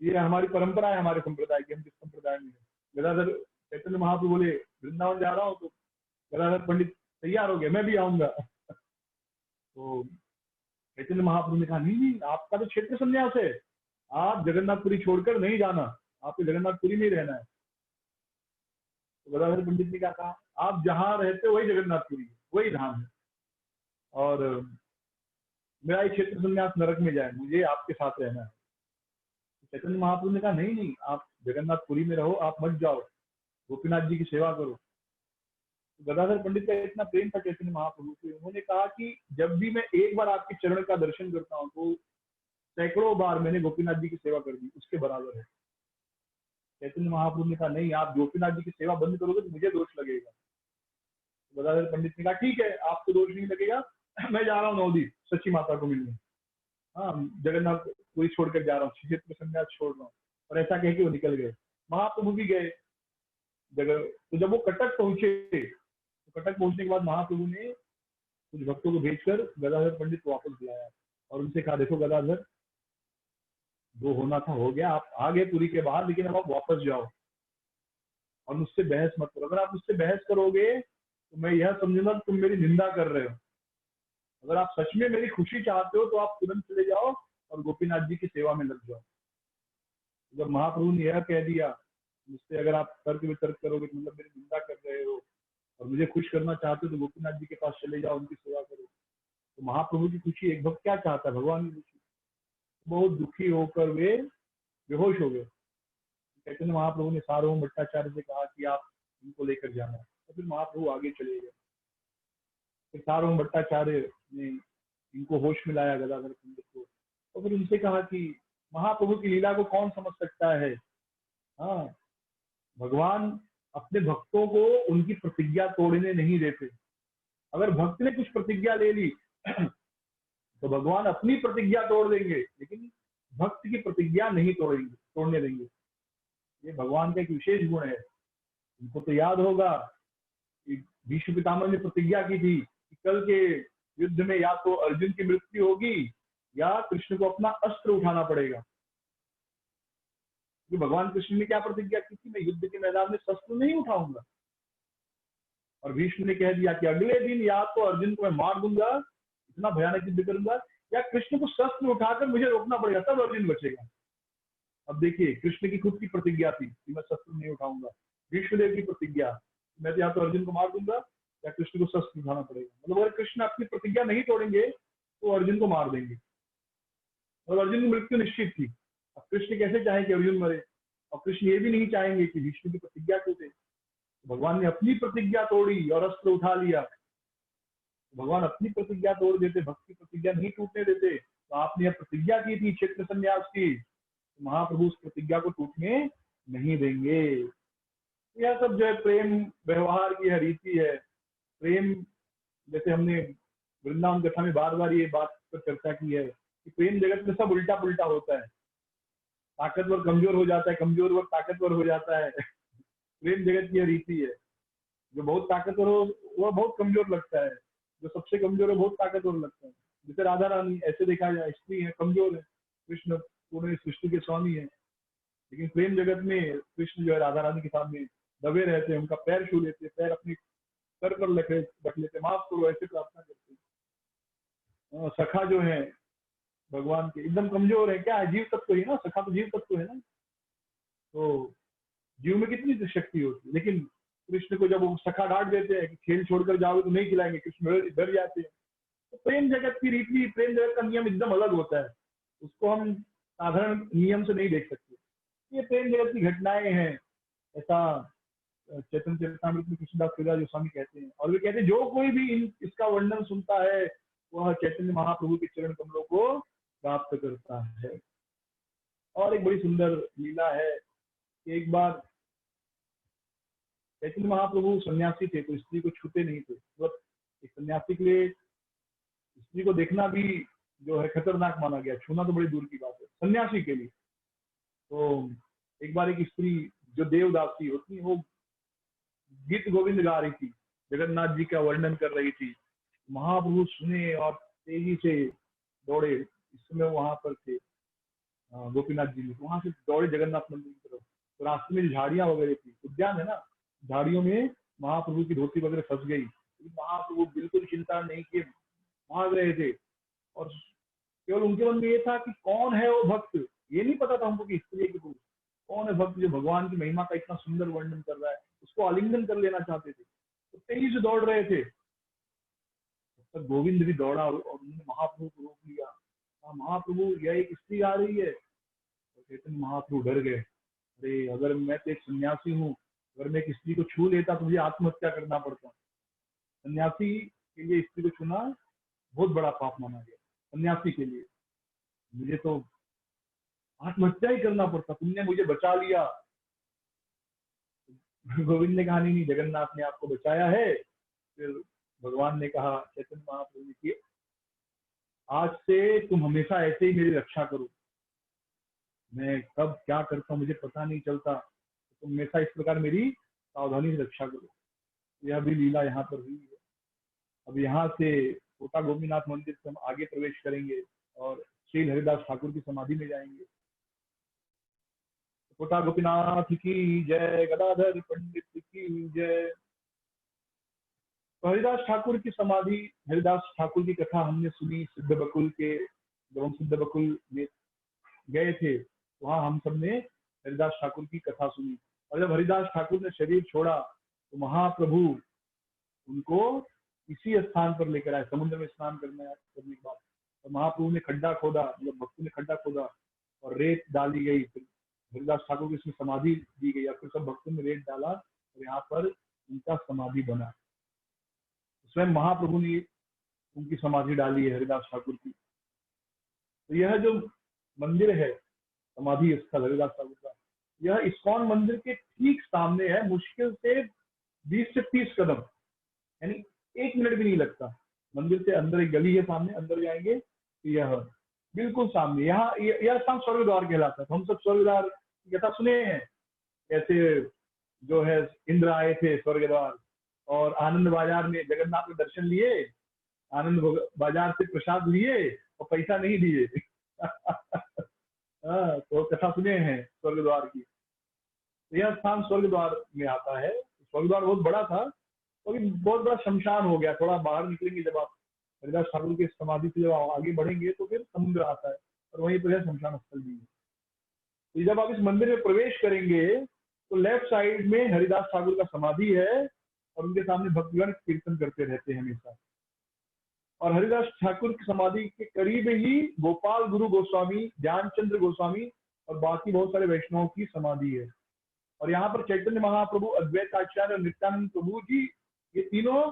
ये हमारी परंपरा है, हमारे संप्रदाय की, हम जिस संप्रदाय में है। गदाधर चैतन्य महाप्रभु बोले वृंदावन जा रहा हूँ, तो गदाधर पंडित तैयार हो गए, मैं भी आऊंगा। तो चैतन्य महाप्रभु ने कहा नहीं नहीं, आपका तो क्षेत्र संन्यास है, आप जगन्नाथपुरी छोड़कर नहीं जाना, आपको जगन्नाथपुरी में ही रहना है। तो गदाधर पंडित ने क्या कहा, आप जहां रहते हो वही जगन्नाथपुरी है, वही धाम है, और मेरा क्षेत्र संन्यास नरक में जाए, मुझे आपके साथ रहना है। चैतन्य महाप्रभु ने कहा नहीं नहीं, आप जगन्नाथपुरी में रहो, आप मत जाओ, गोपीनाथ जी की सेवा करो। तो गदाधर पंडित का इतना प्रेम था चैतन्य महाप्रभु से, उन्होंने कहा कि जब भी मैं एक बार आपके चरण का दर्शन करता हूँ तो सैकड़ों बार मैंने गोपीनाथ जी की सेवा कर दी, उसके बराबर है। चैतन्य महाप्रभु ने कहा नहीं, आप गोपीनाथ जी की सेवा बंद करोगे तो मुझे दोष लगेगा। तो गदाधर पंडित ने कहा ठीक है, आपको दोष नहीं लगेगा, मैं जा रहा हूँ नवदीप सच्ची माता को मिलने, हाँ जगन्नाथपुरी छोड़कर जा रहा हूँ, क्षेत्र संन्यास छोड़ रहा हूँ। और ऐसा कह के वो निकल गए। महाप्रभु भी गए जगह। तो जब वो कटक पहुंचे, तो कटक पहुंचने के बाद महाप्रभु ने कुछ भक्तों को भेजकर गदाधर पंडित को वापस बुलाया और उनसे कहा देखो गदाधर, जो होना था हो गया, आप आ गए पुरी के बाहर, लेकिन अब आप वापस जाओ और मुझसे बहस मत करो। अगर आप मुझसे बहस करोगे तो मैं यह समझूंगा तुम मेरी निंदा कर रहे हो। अगर आप सच में मेरी खुशी चाहते हो तो आप तुरंत चले जाओ और गोपीनाथ जी की सेवा में लग जाओ। जब महाप्रभु ने यह कह दिया, मुझसे अगर आप तर्क वितर्क करोगे तो मतलब मेरी निंदा कर रहे हो, और मुझे खुश करना चाहते हो तो गोपीनाथ जी के पास चले जाओ, उनकी सेवा करो। तो महाप्रभु की खुशी, एक भक्त क्या चाहता है, भगवान की खुशी। बहुत दुखी होकर वे बेहोश हो गए। चैतन्य महाप्रभु ने सार्वभौम भट्टाचार्य से कहा कि आप इनको लेकर जाना, तो फिर महाप्रभु आगे चले गए। फिर सार्वभौम भट्टाचार्य ने इनको होश में लाया गदाधर पंडित को, और फिर उनसे कहा कि महाप्रभु की लीला को कौन समझ सकता है। हाँ, भगवान अपने भक्तों को उनकी प्रतिज्ञा तोड़ने नहीं देते। अगर भक्त ने कुछ प्रतिज्ञा ले ली तो भगवान अपनी प्रतिज्ञा तोड़ देंगे, लेकिन भक्त की प्रतिज्ञा नहीं तोड़ने देंगे। ये भगवान का एक विशेष गुण है। उनको तो याद होगा कि भीष्म पितामह ने प्रतिज्ञा की थी कि कल के युद्ध में या तो अर्जुन की मृत्यु होगी या कृष्ण को अपना अस्त्र उठाना पड़ेगा। कि भगवान कृष्ण ने क्या प्रतिज्ञा की थी, मैं युद्ध के मैदान में शस्त्र नहीं उठाऊंगा। और भीष्म ने कह दिया कि अगले दिन या तो अर्जुन को मैं मार दूंगा, इतना भयानक युद्ध करूंगा, या कृष्ण को शस्त्र उठाकर मुझे रोकना पड़ेगा, तब अर्जुन बचेगा। अब देखिए, कृष्ण की खुद की प्रतिज्ञा थी कि मैं शस्त्र नहीं उठाऊंगा, भीष्मदेव की प्रतिज्ञा मैं या तो अर्जुन को मार दूंगा या कृष्ण को शस्त्र उठाना पड़ेगा। मतलब अगर कृष्ण अपनी प्रतिज्ञा नहीं तोड़ेंगे तो अर्जुन को मार देंगे, और अर्जुन की मृत्यु निश्चित थी। अब कृष्ण कैसे चाहे कि अर्जुन मरे, और कृष्ण ये भी नहीं चाहेंगे कि भीष्म की प्रतिज्ञा टूटे। तो भगवान ने अपनी प्रतिज्ञा तोड़ी और अस्त्र उठा लिया। तो भगवान अपनी प्रतिज्ञा तोड़ देते, भक्त की प्रतिज्ञा नहीं टूटने देते। तो आपने यह प्रतिज्ञा की थी क्षेत्र संन्यास की, तो महाप्रभु उस प्रतिज्ञा को टूटने नहीं देंगे। यह सब जो है प्रेम व्यवहार की यह रीति है। प्रेम, जैसे हमने वृंदावन कथा में बार बार ये बात पर चर्चा की है कि प्रेम जगत में सब उल्टा पुल्टा होता है। ताकतवर कमजोर हो जाता है, कमजोर वर्ग ताकतवर हो जाता है। प्रेम जगत की यह रीति है। जो बहुत ताकतवर हो वह बहुत कमजोर लगता है, जो सबसे कमजोर है बहुत ताकतवर लगता है। जैसे राधा रानी, ऐसे देखा जाए स्त्री है, कमजोर है, कृष्ण पूरे सृष्टि के स्वामी है, लेकिन प्रेम जगत में कृष्ण जो है राधा रानी के सामने दबे रहते हैं, उनका पैर छू लेते, पैर अपने सर पर रख लेते, माफ करो, ऐसे प्रार्थना करते। सखा जो है भगवान के एकदम कमजोर है, क्या है, जीव तत्व है ना, सखा तो जीव तत्व है ना। तो जीव में कितनी शक्ति होती है, लेकिन कृष्ण को जब वो सखा डांट देते हैं कि खेल छोड़कर जाओगे तो नहीं खिलाएंगे, कृष्ण डर जाते हैं। तो प्रेम जगत की रीति, प्रेम जगत का नियम एकदम अलग होता है। उसको हम साधारण नियम से नहीं देख सकते। ये प्रेम जगत की घटनाएं हैं, ऐसा चैतन्य चरितमृत में कृष्णदास कविराज गोस्वामी कहते हैं। और वे कहते हैं जो कोई भी इसका वर्णन सुनता है वह चैतन्य महाप्रभु के चरण कमलों को प्राप्त करता है। और एक बड़ी सुंदर लीला है कि एक बार चैतन्य महाप्रभु सन्यासी थे, तो स्त्री को छूते नहीं थे। तो एक सन्यासी के लिए स्त्री को देखना भी जो है खतरनाक माना गया, छूना तो बड़ी दूर की बात है सन्यासी के लिए। तो एक बार एक स्त्री जो देवदासी होती है, वो गीत गोविंद गा रही थी, जगन्नाथ जी का वर्णन कर रही थी। महाप्रभु सुने और तेजी से दौड़े। इस समय वहां पर थे गोपीनाथ जी में, वहां से दौड़े जगन्नाथ मंदिर की तरफ। तो रास्ते में झाड़ियां वगैरह थी, उद्यान है ना, झाड़ियों में महाप्रभु की धोती वगैरह फंस गई। महाप्रभु बिल्कुल चिंता नहीं किए, भाग रहे थे। और केवल उनके मन में ये था कि कौन है वो भक्त। ये नहीं पता था हमको कि स्त्री के पुरुष कौन है भक्त जो भगवान की महिमा का इतना सुंदर वर्णन कर रहा है, उसको आलिंगन कर लेना चाहते थे। तो तेजी से दौड़ रहे थे। तब गोविंद भी दौड़ा और उन्होंने महाप्रभु को रोक लिया। महाप्रभु यह एक स्त्री आ रही है। तो चैतन्य महाप्रभु डर गए, अरे अगर मैं तो एक सन्यासी हूँ, अगर मैं एक स्त्री को छू लेता तो मुझे आत्महत्या करना पड़ता। सन्यासी के लिए स्त्री को छूना बहुत बड़ा पाप माना गया। सन्यासी के लिए मुझे तो आत्महत्या ही करना पड़ता, तुमने मुझे बचा लिया। गोविंद ने कहा नहीं, जगन्नाथ ने आपको बचाया है। फिर भगवान ने कहा चैतन्य महाप्रभु ने कि आज से तुम हमेशा ऐसे ही मेरी रक्षा करो। मैं कब क्या करता हूँ मुझे पता नहीं चलता, तुम हमेशा इस प्रकार मेरी सावधानी से रक्षा करो। यह भी लीला यहाँ पर हुई है। अब यहाँ से कोटा गोपीनाथ मंदिर से हम आगे प्रवेश करेंगे और श्री हरिदास ठाकुर की समाधि में जाएंगे। कोटा गोपीनाथ की जय, गदाधर पंडित की जय। तो हरिदास ठाकुर की समाधि, हरिदास ठाकुर की कथा हमने सुनी सिद्ध बकुल के, जब हम सिद्ध बकुल में गए थे वहां हम सबने हरिदास ठाकुर की कथा सुनी। और जब हरिदास ठाकुर ने शरीर छोड़ा तो महाप्रभु उनको इसी स्थान पर लेकर आए, समुद्र में स्नान करने के बाद। तो महाप्रभु ने खड्डा खोदा, मतलब भक्तों ने खड्डा खोदा और रेत डाली गई। फिर हरिदास ठाकुर की इसमें समाधि दी गई और फिर सब भक्तों ने रेत डाला और यहाँ पर उनका समाधि बना। स्वयं महाप्रभु ने उनकी समाधि डाली है हरिदास ठाकुर की। तो यह जो मंदिर है समाधि स्थल हरिदास ठाकुर का, यह इस्कॉन मंदिर के ठीक सामने है। मुश्किल से 20 से 30 कदम, यानी 1 मिनट भी नहीं लगता। मंदिर से अंदर एक गली है, सामने अंदर जाएंगे तो यह बिल्कुल सामने। यहाँ यह स्थान स्वर्ग द्वार कहलाता है। तो हम सब स्वर्ग द्वार की कथा सुने हैं, कैसे जो है इंद्र आए थे स्वर्ग द्वार और आनंद बाजार में जगन्नाथ के दर्शन लिए, आनंद बाजार से प्रसाद लिए और पैसा नहीं दिए। तो कथा सुने हैं स्वर्ग द्वार की। तो यह स्थान स्वर्ग द्वार में आता है। स्वर्ग द्वार बहुत बड़ा था, तो अभी बहुत बड़ा शमशान हो गया। थोड़ा बाहर निकलेंगे जब आप हरिदास ठाकुर की समाधि से जब आप आगे बढ़ेंगे तो फिर समुद्र आता है और वहीं पर शमशान स्थल भी है। तो जब आप इस मंदिर में प्रवेश करेंगे तो लेफ्ट साइड में हरिदास ठाकुर का समाधि है और उनके सामने भक्तगण कीर्तन करते रहते हैं हमेशा। और हरिदास ठाकुर की समाधि के करीब ही गोपाल गुरु गोस्वामी, ध्यानचंद्र गोस्वामी और बाकी बहुत सारे वैष्णवों की समाधि है। और यहाँ पर चैतन्य महाप्रभु, अद्वैत आचार्य और नित्यानंद प्रभु जी, ये तीनों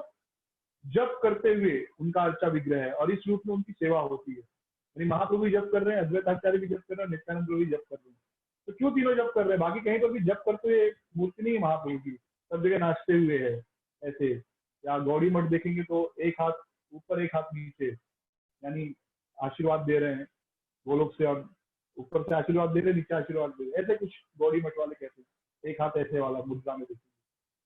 जप करते हुए उनका अर्चा विग्रह है और इस रूप में उनकी सेवा होती है। यानी महाप्रभु भी जप कर रहे हैं, अद्वैत आचार्य भी जप कर रहे हैं, नित्यानंद प्रभु भी जप कर रहे हैं। तो क्यों तीनों जप कर रहे हैं? बाकी कहीं पर भी जप करते हुए मूर्ति नहीं है महाप्रभु की, सब जगह नाचते हुए है ऐसे। या गौड़ी मठ देखेंगे तो एक हाथ ऊपर एक हाथ नीचे, यानी आशीर्वाद दे रहे हैं वो लोग से, और ऊपर से आशीर्वाद दे रहे हैं, नीचे आशीर्वाद दे रहे हैं, ऐसे कुछ गौड़ी मठ वाले कहते हैं। एक हाथ ऐसे वाला मुद्रा में देखेंगे,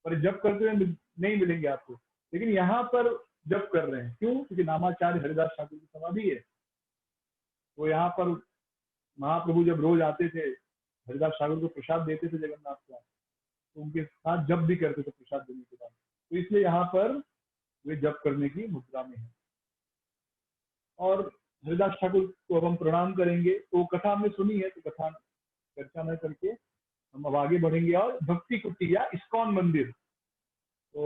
पर जप करते हुए नहीं मिलेंगे आपको। लेकिन यहाँ पर जप कर रहे हैं, क्यों? क्योंकि नामाचार्य हरिदास ठाकुर की समाधि है। तो यहाँ पर महाप्रभु जब रोज आते थे, हरिदास ठाकुर को प्रसाद देते थे जगन्नाथ का, तो उनके साथ जप भी करते थे प्रसाद देने के बाद। तो इसलिए यहाँ पर वे जप करने की मुद्रा में है। और हरिदास ठाकुर को अब हम प्रणाम करेंगे। तो कथा हमने सुनी है, तो कथा चर्चा न करके हम अब आगे बढ़ेंगे और भक्ति कुटी या इस्कॉन मंदिर, तो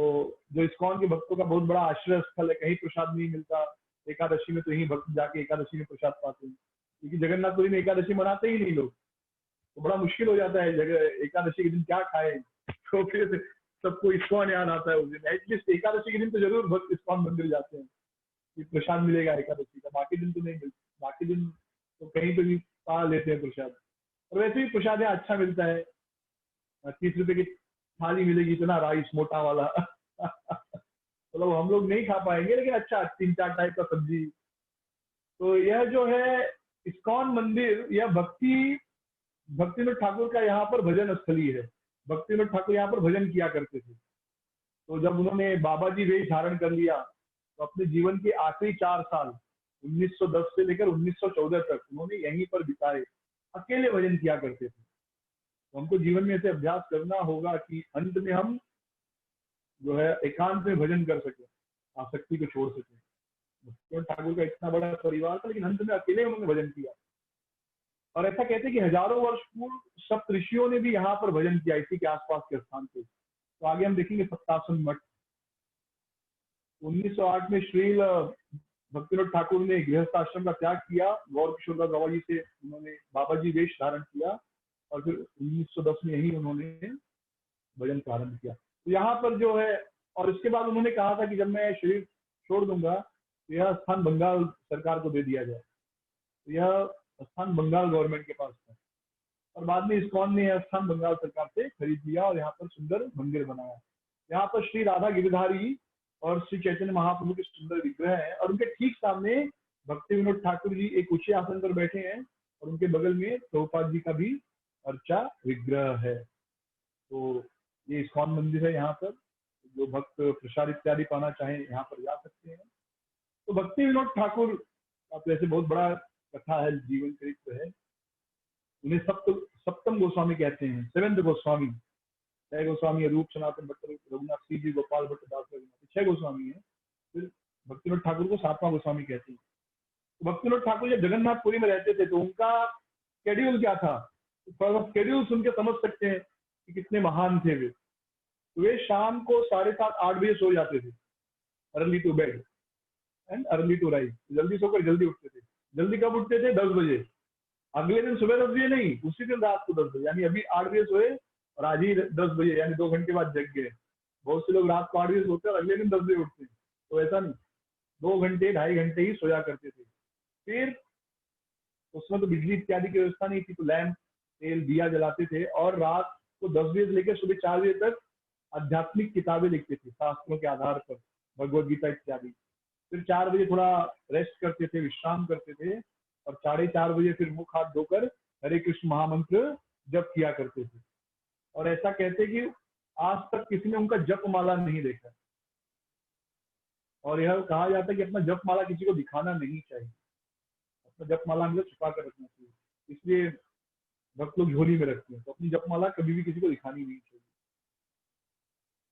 जो इस्कॉन के भक्तों का बहुत बड़ा आश्रय स्थल है। कहीं प्रसाद नहीं मिलता, एकादशी में तो यही भक्त जाके एकादशी में प्रसाद पाते हैं। क्योंकि जगन्नाथपुरी में एकादशी मनाते ही नहीं लोग, तो बड़ा मुश्किल हो जाता है जगह एकादशी के दिन क्या खाए। तो फिर सबको इस्कॉन याद आता है उस दिन। एटलीस्ट एकादशी के दिन तो जरूर भक्त इस्कॉन मंदिर जाते हैं कि प्रसाद मिलेगा एकादशी का, बाकी दिन तो नहीं मिलता। बाकी दिन तो कहीं पे भी पा लेते हैं प्रसाद। और वैसे भी प्रसाद यहाँ अच्छा मिलता है, 30 रुपए की थाली मिलेगी, इतना राइस मोटा वाला। मतलब हम लोग नहीं खा पाएंगे, लेकिन अच्छा 3-4 टाइप का सब्जी। तो यह जो है इस्कॉन मंदिर, यह भक्तिनाथ ठाकुर का यहाँ पर भजन स्थली है। भक्तिनाथ ठाकुर यहाँ पर भजन किया करते थे। तो जब उन्होंने बाबा जी वेश धारण कर लिया, तो अपने जीवन के आखिरी 4 साल 1910 से लेकर 1914 तक उन्होंने यहीं पर बिताए, अकेले भजन किया करते थे। तो हमको जीवन में ऐसे अभ्यास करना होगा कि अंत में हम जो है एकांत में भजन कर सके, आसक्ति को छोड़ सके। भक्तिनाथ ठाकुर का इतना बड़ा परिवार था, लेकिन अंत में अकेले उन्होंने भजन किया। और ऐसा कहते हैं कि हजारों वर्ष पूर्व सप्त ऋषियों ने भी यहाँ पर भजन किया, इसी के आसपास के स्थान पे। तो आगे हम देखेंगे सप्तासन मठ। 1908 में श्रील भक्तिनाथ ठाकुर ने गृहस्थ आश्रम का त्याग किया, गौर किशोरदास बाबा जी से उन्होंने बाबा जी वेश धारण किया, और फिर 1910 में ही उन्होंने भजन प्रारंभ किया। तो यहाँ पर जो है, और इसके बाद उन्होंने कहा था कि जब मैं शरीर छोड़ दूंगा तो यह स्थान बंगाल सरकार को दे दिया जाए। तो यह स्थान बंगाल गवर्नमेंट के पास था, और बाद में इस्कॉन ने यह स्थान बंगाल सरकार से खरीद लिया और यहाँ पर सुंदर मंदिर बनाया। यहाँ पर श्री राधा गिरधारी और श्री चैतन्य महाप्रभु के सुंदर विग्रह है, और उनके ठीक सामने भक्ति विनोद ठाकुर जी एक ऊंचे आसन पर बैठे हैं, और उनके बगल में प्रभुपाद जी का भी अर्चा विग्रह है। तो ये इस्कॉन मंदिर है। यहाँ पर जो भक्त प्रसाद इत्यादि पाना चाहे यहाँ पर जा सकते हैं। तो भक्ति विनोद ठाकुर का तो ऐसे बहुत बड़ा कथा है, जीवन चरित्र है। उन्हें सप्तम गोस्वामी कहते हैं, सेवेंथ गोस्वामी। 6 गोस्वामी है, रूप सनातन भट्ट, रघुनाथ सी जी, गोपाल भट्ट, दास रघुनाथ, 6 गोस्वामी है। फिर भक्तिनाथ ठाकुर को 7वां गोस्वामी कहते हैं। तो भक्तिनाथ ठाकुर जब जगन्नाथपुरी में रहते थे तो उनका शेड्यूल क्या था, तो शेड्यूल सुन के समझ सकते हैं कि कितने महान थे वे। तो वे शाम को 7:30-8 बजे सो जाते थे, early to bed and early to rise. जल्दी सोकर जल्दी उठते थे। जल्दी कब उठते थे? 10 बजे। अगले दिन सुबह 10 बजे नहीं, उसी दिन रात को 10 बजे। यानी अभी 8 बजे सोए और आज ही 10 बजे, यानी 2 घंटे बाद जग गए। बहुत से लोग रात को 8 बजे सोते हैं और अगले दिन 10 बजे उठते हैं। तो ऐसा नहीं, 2 घंटे 2.5 घंटे ही सोया करते थे। फिर उसमें तो बिजली इत्यादि की व्यवस्था नहीं थी, तो लैंप, तेल, दिया जलाते थे, और रात को 10 बजे से लेकर सुबह 4 बजे तक आध्यात्मिक किताबें लिखते थे शास्त्रों के आधार पर, भगवद गीता इत्यादि। फिर 4 बजे थोड़ा रेस्ट करते थे, विश्राम करते थे, और 4:30 बजे फिर मुख हाथ धोकर हरे कृष्ण महामंत्र जप किया करते थे। और ऐसा कहते कि आज तक किसी ने उनका जप माला नहीं देखा। और यह कहा जाता है कि अपना जप माला किसी को दिखाना नहीं चाहिए, अपना जप माला हमें छुपा कर रखना चाहिए। इसलिए भक्त लोग झोली में रखते हैं, तो अपनी जप माला कभी भी किसी को दिखानी नहीं चाहिए।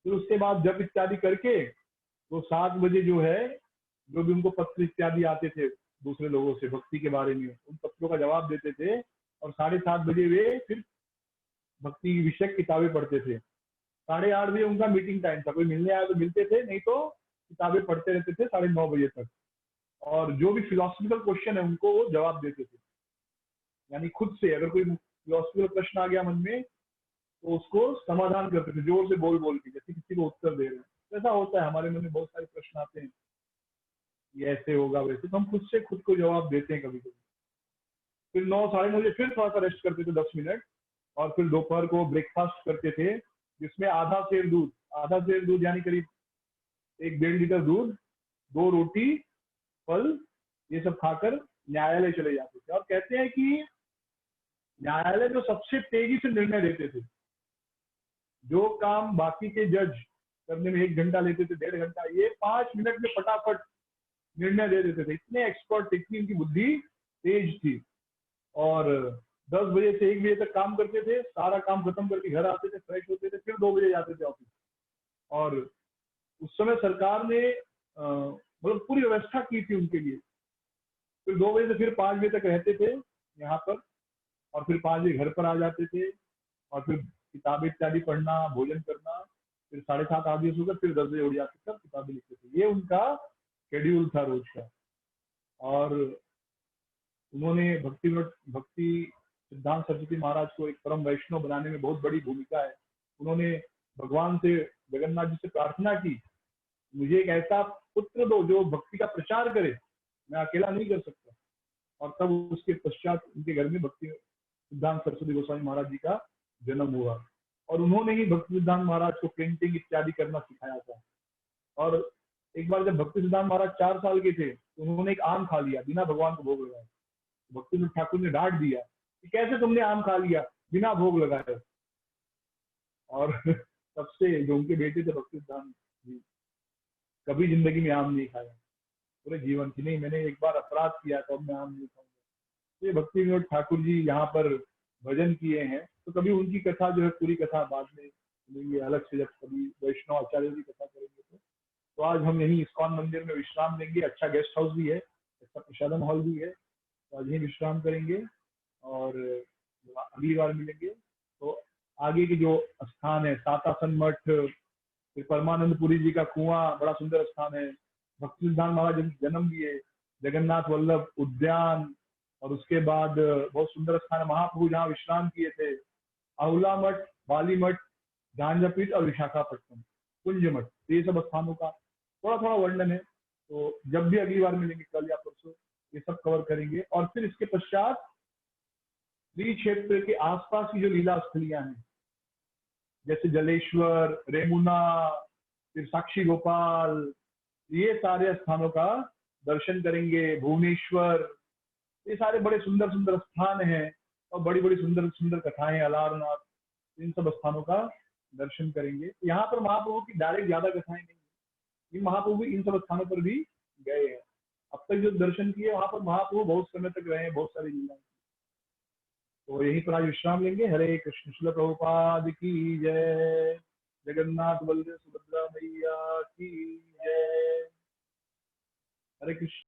फिर उसके बाद जप इत्यादि करके तो 7 बजे जो है, जो भी उनको पत्र इत्यादि आते थे दूसरे लोगों से भक्ति के बारे में, उन पत्रों का जवाब देते थे। और 7:30 बजे वे फिर भक्ति विषयक किताबें पढ़ते थे। 8:30 बजे उनका मीटिंग टाइम था, कोई मिलने आया तो मिलते थे, नहीं तो किताबें पढ़ते रहते थे 9:30 बजे तक। और जो भी फिलोसफिकल क्वेश्चन है उनको वो जवाब देते थे। यानी खुद से अगर कोई फिलोसफिकल प्रश्न आ गया मन में तो उसको समाधान करते थे, जोर से बोल बोल के, जैसे किसी को उत्तर दे रहे हैं। ऐसा होता है, हमारे मन में बहुत सारे प्रश्न आते हैं, ये ऐसे होगा वैसे, तो हम खुद से खुद को जवाब देते हैं कभी कभी। फिर 9-9:30 बजे फिर थोड़ा सा रेस्ट करते थे 10 मिनट, और फिर दोपहर को ब्रेकफास्ट करते थे, जिसमें आधा सेर दूध यानी करीब 1-1.5 लीटर दूध, 2 रोटी, फल, ये सब खाकर न्यायालय चले जाते थे। और कहते हैं कि न्यायालय जो सबसे तेजी से निर्णय देते थे, जो काम बाकी के जज करने में 1 घंटा लेते थे, 1.5 घंटा, ये 5 मिनट में फटाफट निर्णय दे देते थे। इतने एक्सपर्ट, इतनी उनकी बुद्धि तेज थी। और 10 बजे से 1 बजे तक काम करते थे, सारा काम खत्म करके घर आते थे, फ्रेश होते थे, फिर 2 बजे जाते थे ऑफिस। और उस समय सरकार ने मतलब पूरी व्यवस्था की थी उनके लिए। फिर 2 बजे से फिर 5 बजे तक रहते थे यहाँ पर, और फिर 5 बजे घर पर आ जाते थे, और फिर किताबें इत्यादि पढ़ना, भोजन करना, फिर 7:30 आदि सोकर फिर 10 बजे उठ जाते थे, किताबें लिखते थे। ये उनका शेड्यूल था रोज का। और उन्होंने भक्ति सिद्धांत सरस्वती महाराज को एक परम वैष्णव बनाने में बहुत बड़ी भूमिका है। उन्होंने भगवान से, जगन्नाथ जी से प्रार्थना की, मुझे एक ऐसा पुत्र दो जो भक्ति का प्रचार करे, मैं अकेला नहीं कर सकता। और तब उसके पश्चात उनके घर में भक्ति सिद्धांत सरस्वती गोस्वामी महाराज जी का जन्म हुआ, और उन्होंने ही भक्ति सिद्धांत महाराज को पेंटिंग इत्यादि करना सिखाया था। और एक बार जब भक्ति सिद्धांत महाराज 4 साल के थे तो उन्होंने एक आम खा लिया बिना भगवान को भोग लगाए। भक्ति ठाकुर ने डांट दिया कि कैसे तुमने आम खा लिया बिना भोग लगाए। और तब से जो उनके बेटे थे भक्ति सिद्धांत जी, कभी जिंदगी में आम नहीं खाया पूरे जीवन की। नहीं, मैंने एक बार अपराध किया तो अब मैं आम नहीं खाऊंगा। ये भक्ति विनोद ठाकुर जी यहाँ पर भजन किए हैं, तो कभी उनकी कथा जो है, पूरी कथा बाद में सुनेंगे अलग से, जब कभी वैष्णव आचार्य की कथा करेंगे तो आज हम यही इस्कॉन मंदिर में विश्राम लेंगे। अच्छा गेस्ट हाउस भी है, अच्छा प्रसादम हॉल भी है, तो आज यही विश्राम करेंगे और अगली बार मिलेंगे। तो आगे के जो स्थान है, सातासन मठ, फिर परमानंदपुरी जी का कुआं, बड़ा सुंदर स्थान है। भक्ति सिद्धांत महाराज जन्म दिए, जगन्नाथ वल्लभ उद्यान, और उसके बाद बहुत सुंदर स्थान है महाप्रभु जहाँ विश्राम किए थे, आउला मठ, बाली मठ, झांझापीठ और विशाखापट्टनम, कुंज मठ। ये सब स्थानों का थोड़ा थोड़ा वर्णन है। तो जब भी अगली बार मिलेंगे, कल या परसों, ये सब कवर करेंगे। और फिर इसके पश्चात श्री क्षेत्र के आसपास की जो लीला स्थलियां हैं, जैसे जलेश्वर, रेमुना, फिर साक्षी गोपाल, ये सारे स्थानों का दर्शन करेंगे। भुवनेश्वर, ये सारे बड़े सुंदर सुंदर स्थान हैं और बड़ी बड़ी सुंदर सुंदर कथाएं, अलारनाथ, इन सब स्थानों का दर्शन करेंगे। यहाँ पर महाप्रभु की डायरेक्ट ज्यादा कथाएं नहीं, ये महाप्रभु इन सब स्थानों पर भी गए हैं। अब तक जो दर्शन किए वहां पर महाप्रभु बहुत समय तक रहे हैं, बहुत सारी लीलाएं। तो यही पर आज विश्राम लेंगे। हरे कृष्ण। श्रील प्रभुपाद की जय। जगन्नाथ बलदेव सुभद्रा मैया की जय। हरे कृष्ण।